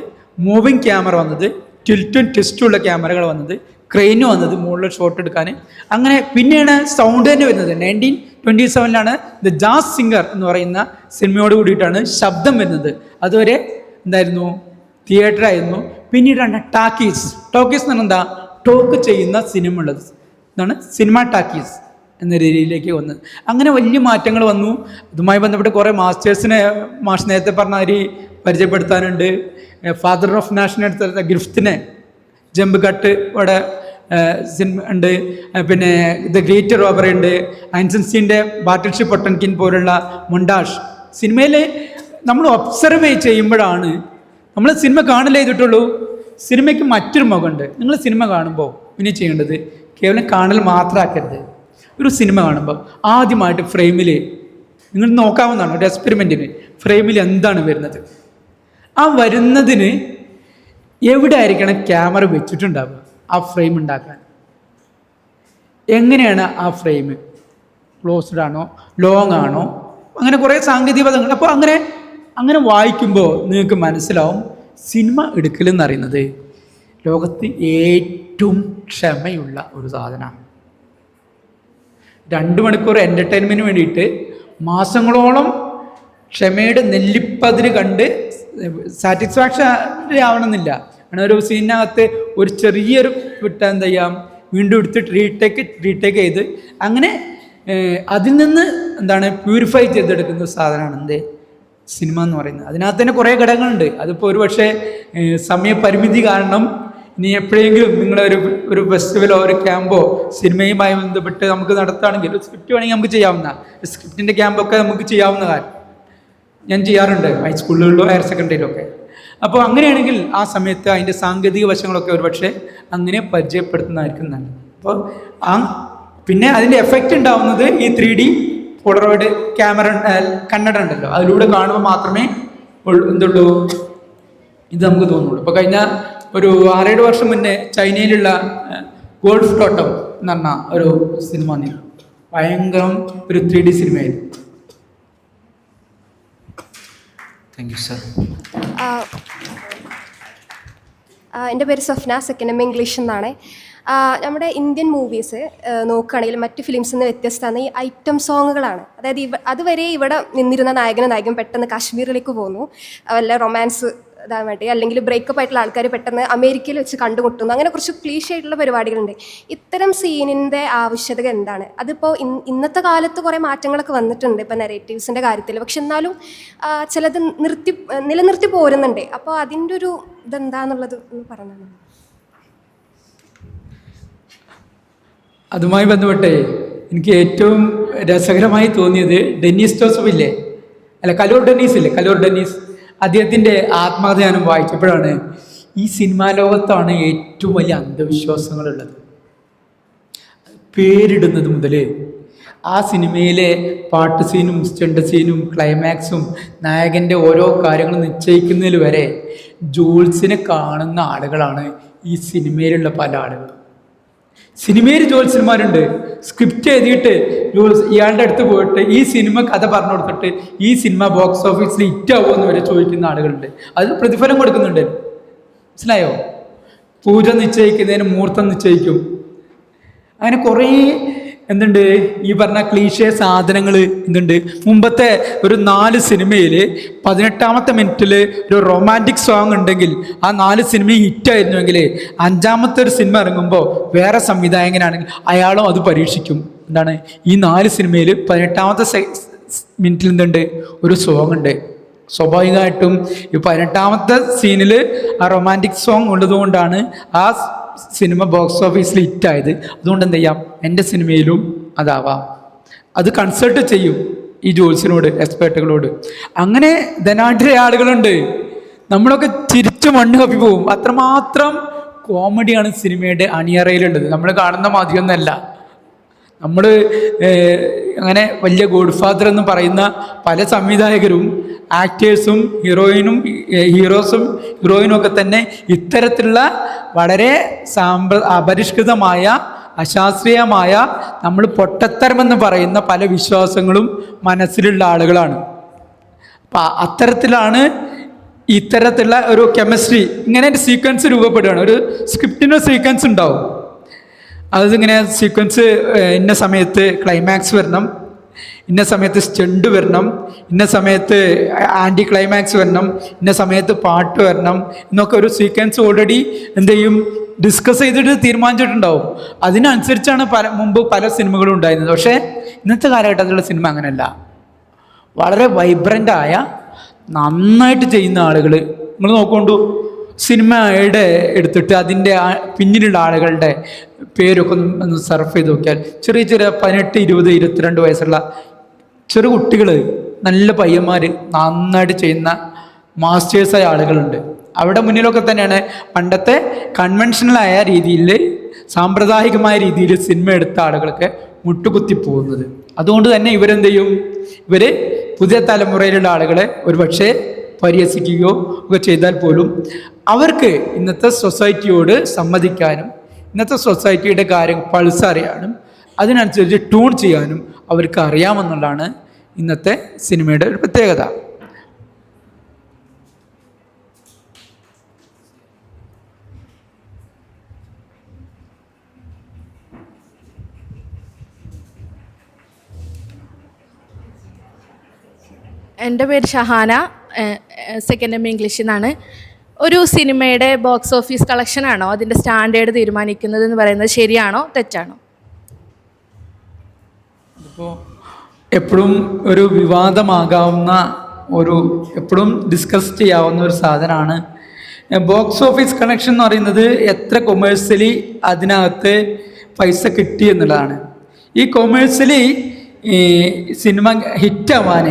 മൂവിങ് ക്യാമറ വന്നത്, ടിൽറ്റും ട്വിസ്റ്റുള്ള ക്യാമറകൾ വന്നത്, ക്രെയിന് വന്നത് മുകളിൽ ഷോട്ട് എടുക്കാൻ. അങ്ങനെ പിന്നെയാണ് സൗണ്ട് തന്നെ വരുന്നത്. 1927 ദ ജാസ് സിംഗർ എന്ന് പറയുന്ന സിനിമയോട് കൂടിയിട്ടാണ് ശബ്ദം വരുന്നത്. അതുവരെ എന്തായിരുന്നു, തിയേറ്റർ ആയിരുന്നു. പിന്നീടാണ് ടാക്കീസ്. ടോക്കീസ് എന്ന് പറഞ്ഞാൽ എന്താ, ടോക്ക് ചെയ്യുന്ന സിനിമ ഉള്ളത് എന്നാണ് സിനിമ ടാക്കീസ് എന്ന രീതിയിലേക്ക് വന്നത്. അങ്ങനെ വലിയ മാറ്റങ്ങൾ വന്നു. ഇതുമായി ബന്ധപ്പെട്ട് കുറേ മാസ്റ്റേഴ്സിനെ മാഷ് നേരത്തെ പറഞ്ഞ മാതിരി പരിചയപ്പെടുത്താനുണ്ട്. ഫാദർ ഓഫ് നാഷൻ എടുത്ത ഗ്രിഫ്റ്റിനെ, ജമ്പ് കട്ട് ഇവിടെ സിനിമ ഉണ്ട്. പിന്നെ ദ ഗ്രേറ്റ് റോബറി ഉണ്ട്. ഐൻസ്റ്റീൻ്റെ ബാറ്റിൽഷിപ്പ് പൊട്ടൻകിൻ പോലുള്ള മൊണ്ടാഷ്. സിനിമയിൽ നമ്മൾ ഒബ്സർവ് ചെയ്യുമ്പോഴാണ്, നമ്മൾ സിനിമ കാണില്ല ചെയ്തിട്ടുള്ളൂ, സിനിമയ്ക്ക് മറ്റൊരു മുഖമുണ്ട്. നിങ്ങൾ സിനിമ കാണുമ്പോൾ പിന്നെ ചെയ്യേണ്ടത് കേവലം കാണൽ മാത്രമാക്കരുത്. ഒരു സിനിമ കാണുമ്പോൾ ആദ്യമായിട്ട് ഫ്രെയിമിൽ നിങ്ങൾ നോക്കാവുന്നതാണ്, ഒരു എക്സ്പെരിമെൻറ്റിന് ഫ്രെയിമിൽ എന്താണ് വരുന്നത്, ആ വരുന്നതിന് എവിടെ ആയിരിക്കണം ക്യാമറ വെച്ചിട്ടുണ്ടാവുക, ആ ഫ്രെയിം ഉണ്ടാക്കാൻ. എങ്ങനെയാണ് ആ ഫ്രെയിം, ക്ലോസ്ഡ് ആണോ ലോങ് ആണോ, അങ്ങനെ കുറേ സാങ്കേതിക പദങ്ങൾ. അപ്പോൾ അങ്ങനെ വായിക്കുമ്പോൾ നിങ്ങൾക്ക് മനസ്സിലാവും സിനിമ എടുക്കലെന്ന് പറയുന്നത് ലോകത്ത് ഏറ്റവും ക്ഷമയുള്ള ഒരു സാധനമാണ്. 2 മണിക്കൂർ എൻ്റർടൈൻമെൻറ്റിന് വേണ്ടിയിട്ട് മാസങ്ങളോളം ക്ഷമയുടെ നെല്ലിപ്പതിര് കണ്ട് സാറ്റിസ്ഫാക്ഷൻ ആവണമെന്നില്ല. അങ്ങനെ ഒരു സീനിനകത്ത് ഒരു ചെറിയൊരു വിട്ടാൽ എന്താ ചെയ്യാം, വീണ്ടും എടുത്തിട്ട് റീടേക്ക് ചെയ്ത് അങ്ങനെ അതിൽ നിന്ന് എന്താണ് പ്യൂരിഫൈ ചെയ്തെടുക്കുന്ന സാധനമാണ് എന്ത് സിനിമ എന്ന് പറയുന്നത്. അതിനകത്ത് തന്നെ കുറേ ഘടകങ്ങളുണ്ട്. അതിപ്പോൾ ഒരു പക്ഷേ സമയപരിമിതി കാരണം ഇനി എപ്പോഴെങ്കിലും നിങ്ങളൊരു ഫെസ്റ്റിവലോ ഒരു ക്യാമ്പോ സിനിമയുമായി ബന്ധപ്പെട്ട് നമുക്ക് നടത്തുകയാണെങ്കിൽ, ഒരു സ്ക്രിപ്റ്റ് വേണമെങ്കിൽ നമുക്ക് ചെയ്യാവുന്ന, സ്ക്രിപ്റ്റിൻ്റെ ക്യാമ്പൊക്കെ നമുക്ക് ചെയ്യാവുന്ന കാര്യം ഞാൻ ചെയ്യാറുണ്ട് ഹൈസ്കൂളുകളിലോ ഹയർ സെക്കൻഡറിയിലൊക്കെ. അപ്പോൾ അങ്ങനെയാണെങ്കിൽ ആ സമയത്ത് അതിൻ്റെ സാങ്കേതിക വശങ്ങളൊക്കെ ഒരു പക്ഷേ അങ്ങനെ പരിചയപ്പെടുത്തുന്നതായിരിക്കും നല്ലത്. അപ്പോൾ പിന്നെ അതിൻ്റെ എഫക്റ്റ് ഉണ്ടാവുന്നത് ഈ 3D പോളറോയിഡ് ക്യാമറ കണ്ണട ഉണ്ടല്ലോ, അതിലൂടെ കാണുമ്പോൾ മാത്രമേ എന്തുള്ളൂ ഇത് നമുക്ക് തോന്നുള്ളൂ. ഇപ്പോൾ കഴിഞ്ഞ ഒരു 6-7 വർഷം മുന്നേ ചൈനയിലുള്ള ഗോൾഫ് ടോട്ടം എന്ന് പറഞ്ഞ ഒരു സിനിമ വന്നിരുന്നു. ഭയങ്കരം ഒരു 3D സിനിമയായിരുന്നു. Thank you sir. എൻ്റെ പേര് സ്വപ്ന, സെക്കൻഡ് എം ഇംഗ്ലീഷ് എന്നാണ്. നമ്മുടെ ഇന്ത്യൻ മൂവീസ് നോക്കുകയാണെങ്കിൽ മറ്റ് ഫിലിംസിൽ നിന്ന് വ്യത്യസ്തമാണ് ഈ ഐറ്റം സോങ്ങുകളാണ്. അതായത് അതുവരെ ഇവിടെ നിന്നിരുന്ന നായകൻ പെട്ടെന്ന് കാശ്മീരിലേക്ക് പോകുന്നു, വല്ല റൊമാൻസ് ഇതാൻ വേണ്ടി, അല്ലെങ്കിൽ ബ്രേക്കപ്പ് ആയിട്ടുള്ള ആൾക്കാർ പെട്ടെന്ന് അമേരിക്കയിൽ വെച്ച് കണ്ടുമുട്ടുന്നു. അങ്ങനെ കുറച്ച് ക്ലീഷേ ആയിട്ടുള്ള പരിപാടികളുണ്ട്. ഇത്തരം സീനിൻ്റെ ആവശ്യകത എന്താണ്? അതിപ്പോൾ ഇന്നത്തെ കാലത്ത് കുറേ മാറ്റങ്ങളൊക്കെ വന്നിട്ടുണ്ട് ഇപ്പോൾ നെറേറ്റീവ്സിൻ്റെ കാര്യത്തിൽ. പക്ഷെ എന്നാലും ചിലത് നിലനിർത്തി പോരുന്നുണ്ട്. അപ്പോൾ അതിൻ്റെ ഒരു ഇതെന്താന്നുള്ളത് ഒന്ന് പറഞ്ഞു. അതുമായി ബന്ധപ്പെട്ടേ എനിക്ക് ഏറ്റവും രസകരമായി തോന്നിയത് ഡെന്നീസ് ജോസഫ് ഇല്ലേ, അല്ല കലൂർ ഡെന്നീസ് അദ്ദേഹത്തിൻ്റെ ആത്മകഥയാനം വായിച്ചപ്പോഴാണ് ഈ സിനിമാ ലോകത്താണ് ഏറ്റവും വലിയ അന്ധവിശ്വാസങ്ങളുള്ളത്. പേരിടുന്നത് മുതൽ ആ സിനിമയിലെ പാട്ട് സീനും സ്റ്റണ്ട് സീനും ക്ലൈമാക്സും നായകൻ്റെ ഓരോ കാര്യങ്ങളും നിശ്ചയിക്കുന്നതിൽ വരെ ജോൾസിനെ കാണുന്ന ആളുകളാണ് ഈ സിനിമയിലുള്ള പല ആളുകളും. സിനിമയിൽ ജോത്സ്യന്മാരുണ്ട്, സ്ക്രിപ്റ്റ് എഴുതിയിട്ട് ഇയാളുടെ അടുത്ത് പോയിട്ട് ഈ സിനിമ കഥ പറഞ്ഞു കൊടുത്തിട്ട് ഈ സിനിമ ബോക്സ് ഓഫീസിൽ ഹിറ്റാവുമോ എന്ന് വരെ ചോദിക്കുന്ന ആളുകളുണ്ട്. അതിന് പ്രതിഫലം കൊടുക്കുന്നുണ്ട്. മനസ്സിലായോ? പൂജ നിശ്ചയിക്കുന്നതിന് മുഹൂർത്തം നിശ്ചയിക്കും. അങ്ങനെ കുറേ എന്തുണ്ട് ഈ പറഞ്ഞ ക്ലീഷേ സാധനങ്ങൾ എന്തുണ്ട്. മുമ്പത്തെ ഒരു 4 സിനിമയിൽ 18ാമത്തെ മിനിറ്റിൽ ഒരു റൊമാൻറ്റിക് സോങ് ഉണ്ടെങ്കിൽ ആ 4 സിനിമയും ഹിറ്റായിരുന്നുവെങ്കിൽ 5ാമത്തെ ഒരു സിനിമ ഇറങ്ങുമ്പോൾ വേറെ സംവിധായകനാണെങ്കിൽ അയാളും അത് പരീക്ഷിക്കും. എന്താണ് ഈ 4 സിനിമയിൽ 18ാമത്തെ മിനിറ്റിൽ എന്തുണ്ട് ഒരു സോങ് ഉണ്ട്. സ്വാഭാവികമായിട്ടും ഈ 18ാമത്തെ സീനിൽ ആ റൊമാൻറ്റിക് സോങ് ഉള്ളതുകൊണ്ടാണ് ആ സിനിമ ബോക്സ് ഓഫീസിൽ ഹിറ്റായത്. അതുകൊണ്ട് എന്ത് ചെയ്യാം, എൻ്റെ സിനിമയിലും അതാവാം. അത് കൺസൾട്ട് ചെയ്യും. ഈ ജോത്സ്യനോട്, എക്സ്പേർട്ടുകളോട്. അങ്ങനെ ധനാഢ്യ ആളുകളുണ്ട്. നമ്മളൊക്കെ ചിരിച്ചു മണ്ണ് കപ്പി പോകും. അത്രമാത്രം കോമഡിയാണ് സിനിമയുടെ അണിയറയിലുള്ളത്. നമ്മൾ കാണുന്ന മാതിരിയൊന്നല്ല. നമ്മൾ അങ്ങനെ വലിയ ഗോഡ് ഫാദർ എന്ന് പറയുന്ന പല സംവിധായകരും ആക്ടേഴ്സും ഹീറോസും ഹീറോയിനും ഒക്കെ തന്നെ ഇത്തരത്തിലുള്ള വളരെ അപരിഷ്കൃതമായ, അശാസ്ത്രീയമായ, നമ്മൾ പൊട്ടത്തരമെന്ന് പറയുന്ന പല വിശ്വാസങ്ങളും മനസ്സിലുള്ള ആളുകളാണ്. അപ്പം അത്തരത്തിലാണ് ഇത്തരത്തിലുള്ള ഒരു കെമിസ്ട്രി, ഇങ്ങനെ ഒരു സീക്വൻസ് രൂപപ്പെടുകയാണ്. ഒരു സ്ക്രിപ്റ്റിന് സീക്വൻസ് ഉണ്ടാവും. അതിങ്ങനെ സീക്വൻസ് ഇന്ന സമയത്ത് ക്ലൈമാക്സ് വരണം, ഇന്ന സമയത്ത് സ്റ്റണ്ട് വരണം, ഇന്ന സമയത്ത് ആൻറ്റി ക്ലൈമാക്സ് വരണം, ഇന്ന സമയത്ത് പാട്ട് വരണം എന്നൊക്കെ ഒരു സീക്വൻസ് ഓൾറെഡി എന്ത് ചെയ്യും, ഡിസ്കസ് ചെയ്തിട്ട് തീരുമാനിച്ചിട്ടുണ്ടാവും. അതിനനുസരിച്ചാണ് മുമ്പ് പല സിനിമകളും ഉണ്ടായിരുന്നത്. പക്ഷേ ഇന്നത്തെ കാലഘട്ടത്തിലുള്ള സിനിമ അങ്ങനെയല്ല. വളരെ വൈബ്രൻ്റായ, നന്നായിട്ട് ചെയ്യുന്ന ആളുകൾ നിങ്ങൾ നോക്കൊണ്ടു. സിനിമയുടെ എടുത്തിട്ട് അതിൻ്റെ പിന്നിലുള്ള ആളുകളുടെ പേരൊക്കെ ഒന്ന് സർഫ് ചെയ്ത് നോക്കിയാൽ ചെറിയ 18, 20, 22 വയസ്സുള്ള ചെറു കുട്ടികൾ, നല്ല പയ്യന്മാർ, നന്നായിട്ട് ചെയ്യുന്ന മാസ്റ്റേഴ്സായ ആളുകളുണ്ട്. അവിടെ മുന്നിലൊക്കെ തന്നെയാണ് പണ്ടത്തെ കൺവെൻഷനലായ രീതിയിൽ, സാമ്പ്രദായികമായ രീതിയിൽ സിനിമ എടുത്ത ആളുകളൊക്കെ മുട്ടുകുത്തി പോകുന്നത്. അതുകൊണ്ട് തന്നെ ഇവരെന്ത് ചെയ്യും, ഇവർ പുതിയ തലമുറയിലുള്ള ആളുകളെ ഒരുപക്ഷെ പരിഹസിക്കുകയോ ഒക്കെ ചെയ്താൽ പോലും അവർക്ക് ഇന്നത്തെ സൊസൈറ്റിയോട് സമ്മതിക്കാനും ഇന്നത്തെ സൊസൈറ്റിയുടെ കാര്യം പൾസ് അറിയാനും അതിനനുസരിച്ച് ട്യൂൺ ചെയ്യാനും അവർക്ക് അറിയാമെന്നുള്ളതാണ് ഇന്നത്തെ സിനിമയുടെ ഒരു പ്രത്യേകത. എൻ്റെ പേര് ഷഹാന, സെക്കൻഡ് എം ഇംഗ്ലീഷിൽ നിന്നാണ്. ഒരു സിനിമയുടെ ബോക്സ് ഓഫീസ് കളക്ഷനാണോ അതിൻ്റെ സ്റ്റാൻഡേർഡ് തീരുമാനിക്കുന്നത് എന്ന് പറയുന്നത് ശരിയാണോ തെറ്റാണോ? ഇപ്പോൾ എപ്പോഴും ഒരു വിവാദമാകാവുന്ന എപ്പോഴും ഡിസ്കസ് ചെയ്യാവുന്ന ഒരു സാധനമാണ് ബോക്സ് ഓഫീസ് കളക്ഷൻ എന്ന് പറയുന്നത്. എത്ര കൊമേഴ്സ്യലി അതിനകത്ത് പൈസ കിട്ടി എന്നുള്ളതാണ്. ഈ കൊമേഴ്സ്യലി സിനിമ ഹിറ്റാവാൻ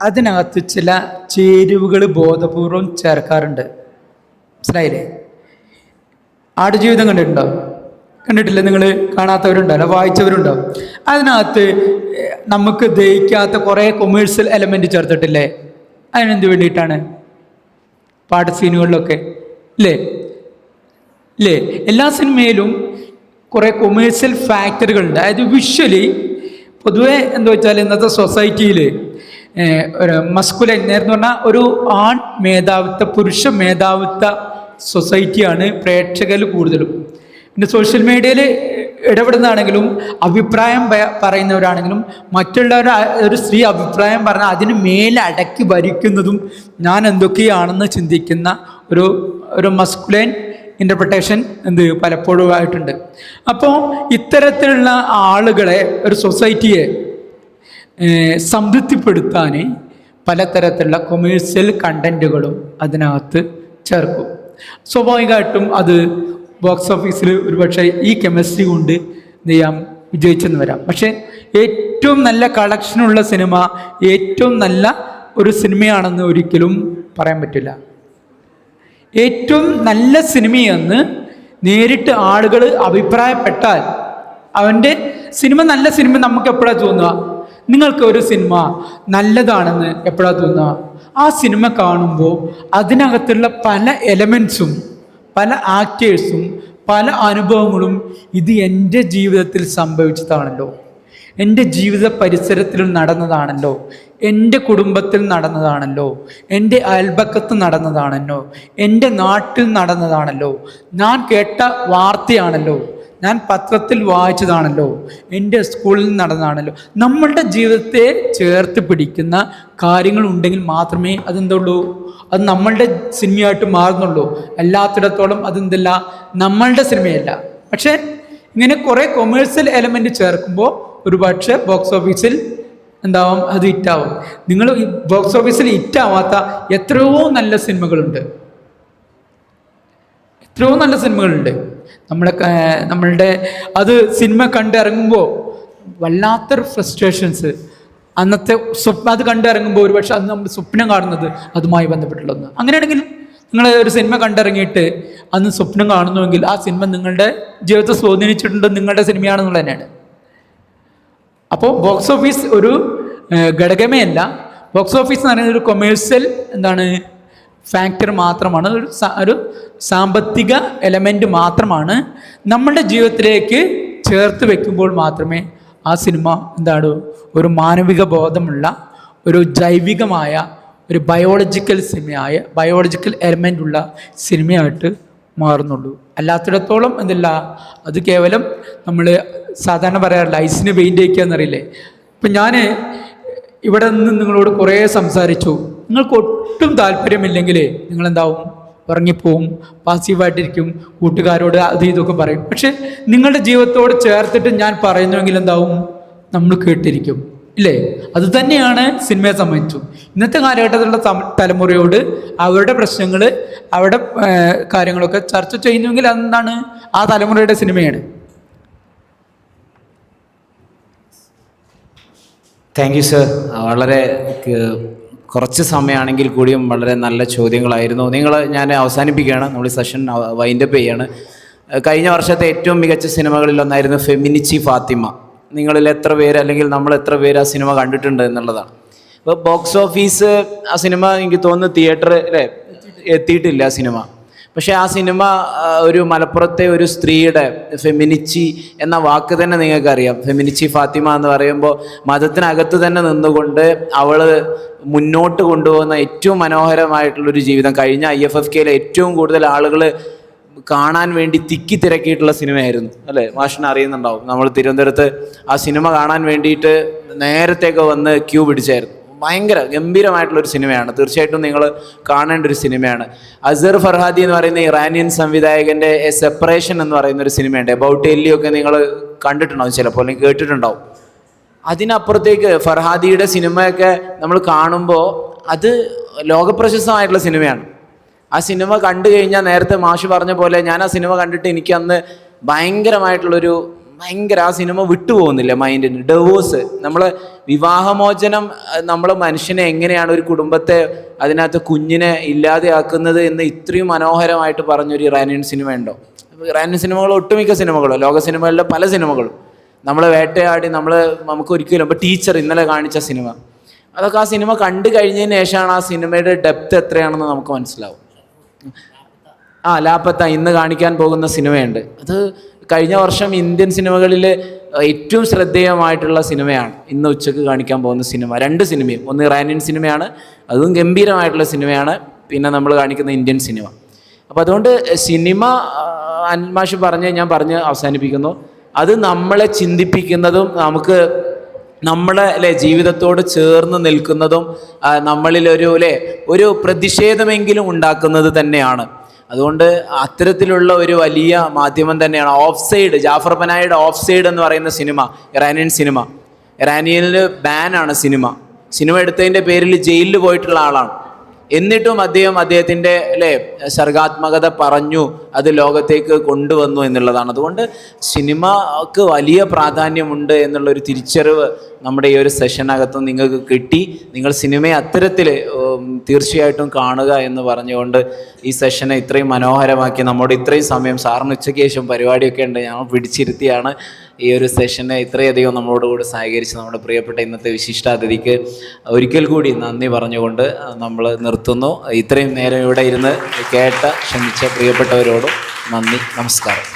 അതിനകത്ത് ചില ചേരുവകൾ ബോധപൂർവം ചേർക്കാറുണ്ട്. മനസ്സിലായില്ലേ? ആടുജീവിതം കണ്ടിട്ടുണ്ടോ? കണ്ടിട്ടില്ല? നിങ്ങൾ കാണാത്തവരുണ്ടാവില്ല, വായിച്ചവരുണ്ടാവും. അതിനകത്ത് നമുക്ക് ദഹിക്കാത്ത കുറേ കൊമേഴ്സ്യൽ എലമെൻറ്റ് ചേർത്തിട്ടില്ലേ? അതിനെന്ത് വേണ്ടിയിട്ടാണ്? പാട്ട് സീനുകളിലൊക്കെ ഇല്ലേ? എല്ലാ സിനിമയിലും കുറേ കൊമേഴ്സ്യൽ ഫാക്ടറുകളുണ്ട്. അതായത് വിഷ്വലി പൊതുവെ എന്താ വെച്ചാൽ ഇന്നത്തെ സൊസൈറ്റിയിൽ ഒരു മസ്കുലൈൻ നേരെന്ന് പറഞ്ഞാൽ ഒരു ആൺ മേധാവിത്വ, പുരുഷ മേധാവിത്വ സൊസൈറ്റിയാണ് പ്രേക്ഷകരിൽ കൂടുതലും. പിന്നെ സോഷ്യൽ മീഡിയയിൽ ഇടപെടുന്നതാണെങ്കിലും അഭിപ്രായം പറയുന്നവരാണെങ്കിലും മറ്റുള്ളവർ ഒരു സ്ത്രീ അഭിപ്രായം പറഞ്ഞാൽ അതിന് മേലെ അടക്കി ഭരിക്കുന്നതും ഞാൻ എന്തൊക്കെയാണെന്ന് ചിന്തിക്കുന്ന ഒരു മസ്കുലൈൻ ഇൻ്റർപ്രിട്ടേഷൻ പലപ്പോഴും ആയിട്ടുണ്ട്. അപ്പോൾ ഇത്തരത്തിലുള്ള ആളുകളെ, ഒരു സൊസൈറ്റിയെ സംതൃപ്തിപ്പെടുത്താൻ പലതരത്തിലുള്ള കൊമേഴ്സ്യൽ കണ്ടൻറ്റുകളും അതിനകത്ത് ചേർക്കും. സ്വാഭാവികമായിട്ടും അത് ബോക്സ് ഓഫീസിൽ ഒരുപക്ഷെ ഈ കെമിസ്ട്രി കൊണ്ട് എന്ത് ചെയ്യാം, വിജയിച്ചെന്ന് വരാം. പക്ഷേ ഏറ്റവും നല്ല കളക്ഷനുള്ള സിനിമ ഏറ്റവും നല്ല ഒരു സിനിമയാണെന്ന് ഒരിക്കലും പറയാൻ പറ്റില്ല. ഏറ്റവും നല്ല സിനിമയെന്ന് നേരിട്ട് ആളുകൾ അഭിപ്രായപ്പെട്ടാൽ അവൻ്റെ സിനിമ നല്ല സിനിമ നമുക്ക് എപ്പോഴാണ് തോന്നുക? നിങ്ങൾക്ക് ഒരു സിനിമ നല്ലതാണെന്ന് എപ്പോഴാണ് തോന്നുക? ആ സിനിമ കാണുമ്പോൾ അതിനകത്തുള്ള പല എലമെൻസും, പല ആക്ടേഴ്സും, പല അനുഭവങ്ങളും ഇത് എൻ്റെ ജീവിതത്തിൽ സംഭവിച്ചതാണല്ലോ, എൻ്റെ ജീവിത പരിസരത്തിൽ നടന്നതാണല്ലോ, എൻ്റെ കുടുംബത്തിൽ നടന്നതാണല്ലോ, എൻ്റെ അയൽപക്കത്ത് നടന്നതാണല്ലോ, എൻ്റെ നാട്ടിൽ നടന്നതാണല്ലോ, ഞാൻ കേട്ട വാർത്തയാണല്ലോ, ഞാൻ പത്രത്തിൽ വായിച്ചതാണല്ലോ, എൻ്റെ സ്കൂളിൽ നടന്നതാണല്ലോ. നമ്മളുടെ ജീവിതത്തെ ചേർത്ത് പിടിക്കുന്ന കാര്യങ്ങളുണ്ടെങ്കിൽ മാത്രമേ അതെന്തുള്ളൂ, അത് നമ്മളുടെ സിനിമയായിട്ട് മാറുന്നുള്ളൂ. അല്ലാത്തിടത്തോളം അതെന്തല്ല, നമ്മളുടെ സിനിമയല്ല. പക്ഷേ ഇങ്ങനെ കുറേ കൊമേഴ്സ്യൽ എലമെൻറ്റ് ചേർക്കുമ്പോൾ ഒരുപക്ഷെ ബോക്സ് ഓഫീസിൽ എന്താവും, അത് ഹിറ്റാവും. നിങ്ങൾ ബോക്സ് ഓഫീസിൽ ഹിറ്റാവാത്ത എത്രയോ നല്ല സിനിമകളുണ്ട്, എത്രയോ നല്ല സിനിമകളുണ്ട്. നമ്മളുടെ അത് സിനിമ കണ്ടിറങ്ങുമ്പോൾ വല്ലാത്തൊരു ഫ്രസ്ട്രേഷൻസ്, അന്നത്തെ അത് കണ്ടിറങ്ങുമ്പോൾ ഒരുപക്ഷെ അന്ന് നമ്മൾ സ്വപ്നം കാണുന്നത് അതുമായി ബന്ധപ്പെട്ടുള്ള ഒന്ന്. അങ്ങനെയാണെങ്കിൽ നിങ്ങൾ ഒരു സിനിമ കണ്ടിറങ്ങിയിട്ട് അന്ന് സ്വപ്നം കാണുന്നുവെങ്കിൽ ആ സിനിമ നിങ്ങളുടെ ജീവിതത്തെ സ്വാധീനിച്ചിട്ടുണ്ട്, നിങ്ങളുടെ സിനിമയാണെന്നുള്ളത് തന്നെയാണ്. അപ്പോൾ ബോക്സ് ഓഫീസ് ഒരു ഘടകമേ അല്ല. ബോക്സ് ഓഫീസ് എന്ന് പറയുന്നത് ഒരു കൊമേഴ്സ്യൽ ഫാക്ടർ മാത്രമാണ്, ഒരു സാമ്പത്തിക എലമെൻ്റ് മാത്രമാണ്. നമ്മുടെ ജീവിതത്തിലേക്ക് ചേർത്ത് വെക്കുമ്പോൾ മാത്രമേ ആ സിനിമ ഒരു മാനവിക ബോധമുള്ള ഒരു ജൈവികമായ ഒരു ബയോളജിക്കൽ എലമെൻ്റ് ഉള്ള സിനിമയായിട്ട് മാറുന്നുള്ളൂ. അല്ലാത്തിടത്തോളം അത് കേവലം നമ്മൾ സാധാരണ പറയാറില്ല ഐസിന് പെയിൻ്റ് അടിക്കുക എന്നറിയില്ലേ. ഇപ്പം ഞാൻ ഇവിടെ നിന്ന് നിങ്ങളോട് കുറേ സംസാരിച്ചു, നിങ്ങൾക്ക് ഒട്ടും താല്പര്യമില്ലെങ്കിൽ നിങ്ങളെന്താവും, ഉറങ്ങിപ്പോവും, പാസീവായിട്ടിരിക്കും, കൂട്ടുകാരോട് അത് ഇതൊക്കെ പറയും. പക്ഷെ നിങ്ങളുടെ ജീവിതത്തോട് ചേർത്തിട്ട് ഞാൻ പറയുന്നുവെങ്കിൽ നമ്മൾ കേട്ടിരിക്കും, ഇല്ലേ? അത് തന്നെയാണ് സിനിമയെ സംബന്ധിച്ചു. ഇന്നത്തെ കാലഘട്ടത്തിലുള്ള തലമുറയോട് അവരുടെ പ്രശ്നങ്ങൾ, അവരുടെ കാര്യങ്ങളൊക്കെ ചർച്ച ചെയ്യുന്നുവെങ്കിൽ അതെന്താണ്, ആ തലമുറയുടെ സിനിമയാണ്. Thank you sir. വളരെ കുറച്ച് സമയമാണെങ്കിൽ കൂടിയും വളരെ നല്ല ചോദ്യങ്ങളായിരുന്നു. ഞാൻ അവസാനിപ്പിക്കുകയാണ്, നമ്മൾ ഈ സെഷൻ വൈൻഡപ്പ് ചെയ്യാണ്. കഴിഞ്ഞ വർഷത്തെ ഏറ്റവും മികച്ച സിനിമകളിലൊന്നായിരുന്നു ഫെമിനിച്ചി ഫാത്തിമ. നിങ്ങളിൽ എത്ര പേര്, അല്ലെങ്കിൽ നമ്മൾ എത്ര പേര് ആ സിനിമ കണ്ടിട്ടുണ്ട് എന്നുള്ളതാണ്. ഇപ്പോൾ ബോക്സ് ഓഫീസ് ആ സിനിമ എനിക്ക് തോന്നുന്നു തിയേറ്ററിൽ എത്തിയിട്ടില്ല ആ സിനിമ. പക്ഷേ ആ സിനിമ ഒരു മലപ്പുറത്തെ ഒരു സ്ത്രീയുടെ, ഫെമിനിച്ചി എന്ന വാക്ക് തന്നെ നിങ്ങൾക്കറിയാം. ഫെമിനിച്ചി ഫാത്തിമ എന്ന് പറയുമ്പോൾ മതത്തിനകത്ത് തന്നെ നിന്നുകൊണ്ട് അവൾ മുന്നോട്ട് കൊണ്ടുപോകുന്ന ഏറ്റവും മനോഹരമായിട്ടുള്ളൊരു ജീവിതം. കഴിഞ്ഞ IFFKയിലെ ഏറ്റവും കൂടുതൽ ആളുകൾ കാണാൻ വേണ്ടി തിക്കി തിരക്കിയിട്ടുള്ള സിനിമയായിരുന്നു, അല്ലേ? മാഷിനെ അറിയുന്നുണ്ടാവും. നമ്മൾ തിരുവനന്തപുരത്ത് ആ സിനിമ കാണാൻ വേണ്ടിയിട്ട് നേരത്തെയൊക്കെ വന്ന് ക്യൂ പിടിച്ചായിരുന്നു. ഭയങ്കര ഗംഭീരമായിട്ടുള്ളൊരു സിനിമയാണ്, തീർച്ചയായിട്ടും നിങ്ങൾ കാണേണ്ട ഒരു സിനിമയാണ്. അസർ ഫർഹാദി എന്ന് പറയുന്ന ഇറാനിയൻ സംവിധായകൻ്റെ എ സെപ്പറേഷൻ എന്ന് പറയുന്ന ഒരു സിനിമയുണ്ട്. എബൌട്ട് എല്ലിയൊക്കെ നിങ്ങൾ കണ്ടിട്ടുണ്ടാവും ചിലപ്പോൾ, അല്ലെങ്കിൽ കേട്ടിട്ടുണ്ടാവും. അതിനപ്പുറത്തേക്ക് ഫർഹാദിയുടെ സിനിമയൊക്കെ നമ്മൾ കാണുമ്പോൾ അത് ലോകപ്രശസ്തമായിട്ടുള്ള സിനിമയാണ്. ആ സിനിമ കണ്ടു കഴിഞ്ഞാൽ നേരത്തെ മാഷ് പറഞ്ഞ പോലെ ഞാൻ ആ സിനിമ കണ്ടിട്ട് എനിക്ക് അന്ന് ആ സിനിമ വിട്ടുപോകുന്നില്ല മൈൻഡിന്. ഡിവോഴ്സ്, നമ്മൾ വിവാഹമോചനം, നമ്മൾ മനുഷ്യനെ എങ്ങനെയാണ്, ഒരു കുടുംബത്തെ, അതിനകത്ത് കുഞ്ഞിനെ ഇല്ലാതെയാക്കുന്നത് എന്ന് ഇത്രയും മനോഹരമായിട്ട് പറഞ്ഞൊരു ഇറാനിയൻ സിനിമ ഉണ്ടോ? ഇറാനിയൻ സിനിമകൾ, ഒട്ടുമിക്ക സിനിമകളും, ലോക സിനിമകളിലെ പല സിനിമകളും നമ്മൾ വേട്ടയാടി നമുക്ക് ഒരിക്കലും, ഇപ്പോൾ ടീച്ചർ ഇന്നലെ കാണിച്ച സിനിമ, അതൊക്കെ ആ സിനിമ കണ്ടു കഴിഞ്ഞതിന് ശേഷമാണ് ആ സിനിമയുടെ ഡെപ്ത് എത്രയാണെന്ന് നമുക്ക് മനസ്സിലാവും. ലാപ്പത്ത ഇന്ന് കാണിക്കാൻ പോകുന്ന സിനിമയുണ്ട്. അത് കഴിഞ്ഞ വർഷം ഇന്ത്യൻ സിനിമകളിൽ ഏറ്റവും ശ്രദ്ധേയമായിട്ടുള്ള സിനിമയാണ് ഇന്ന് ഉച്ചക്ക് കാണിക്കാൻ പോകുന്ന സിനിമ. 2 സിനിമയും, ഒന്ന് ഇറാനിയൻ സിനിമയാണ്, അതും ഗംഭീരമായിട്ടുള്ള സിനിമയാണ്, പിന്നെ നമ്മൾ കാണിക്കുന്ന ഇന്ത്യൻ സിനിമ. അപ്പോൾ അതുകൊണ്ട് സിനിമ അനിൽമാഷ് ഞാൻ പറഞ്ഞ് അവസാനിപ്പിക്കുന്നു. അത് നമ്മളെ ചിന്തിപ്പിക്കുന്നതും നമ്മളെ ജീവിതത്തോട് ചേർന്ന് നിൽക്കുന്നതും ഒരു പ്രതിഷേധമെങ്കിലും ഉണ്ടാക്കുന്നത് തന്നെയാണ്. അതുകൊണ്ട് അത്തരത്തിലുള്ള ഒരു വലിയ മാധ്യമം തന്നെയാണ് ഓഫ് സൈഡ്. ജാഫർ പനായുടെ ഓഫ് സൈഡ് എന്ന് പറയുന്ന സിനിമ, ഇറാനിയൻ സിനിമ, ഇറാനിയനിൽ ബാനാണ് സിനിമ എടുത്തതിൻ്റെ പേരിൽ ജയിലിൽ പോയിട്ടുള്ള ആളാണ്. എന്നിട്ടും അദ്ദേഹത്തിൻ്റെ സർഗാത്മകത പറഞ്ഞു, അത് ലോകത്തേക്ക് കൊണ്ടുവന്നു എന്നുള്ളതാണ്. അതുകൊണ്ട് സിനിമക്ക് വലിയ പ്രാധാന്യമുണ്ട് എന്നുള്ളൊരു തിരിച്ചറിവ് നമ്മുടെ ഈ ഒരു സെഷനകത്തും നിങ്ങൾക്ക് കിട്ടി. നിങ്ങൾ സിനിമയെ അത്തരത്തിൽ തീർച്ചയായിട്ടും കാണുക എന്ന് പറഞ്ഞുകൊണ്ട് ഈ സെഷനെ ഇത്രയും മനോഹരമാക്കി, നമ്മുടെ ഇത്രയും സമയം സാറിന് ഉച്ചയ്ക്ക് ശേഷം പരിപാടിയൊക്കെ ഉണ്ട്, ഞാൻ പിടിച്ചിരുത്തിയാണ് ഈ ഒരു സെഷനെ ഇത്രയധികം നമ്മളോടുകൂടി സഹകരിച്ച് നമ്മുടെ പ്രിയപ്പെട്ട ഇന്നത്തെ വിശിഷ്ടാതിഥിക്ക് ഒരിക്കൽ കൂടി നന്ദി പറഞ്ഞുകൊണ്ട് നമ്മൾ നിർത്തുന്നു. ഇത്രയും നേരം ഇവിടെ ഇരുന്ന് ക്ഷമിച്ച പ്രിയപ്പെട്ടവരോടും നന്ദി, നമസ്കാരം.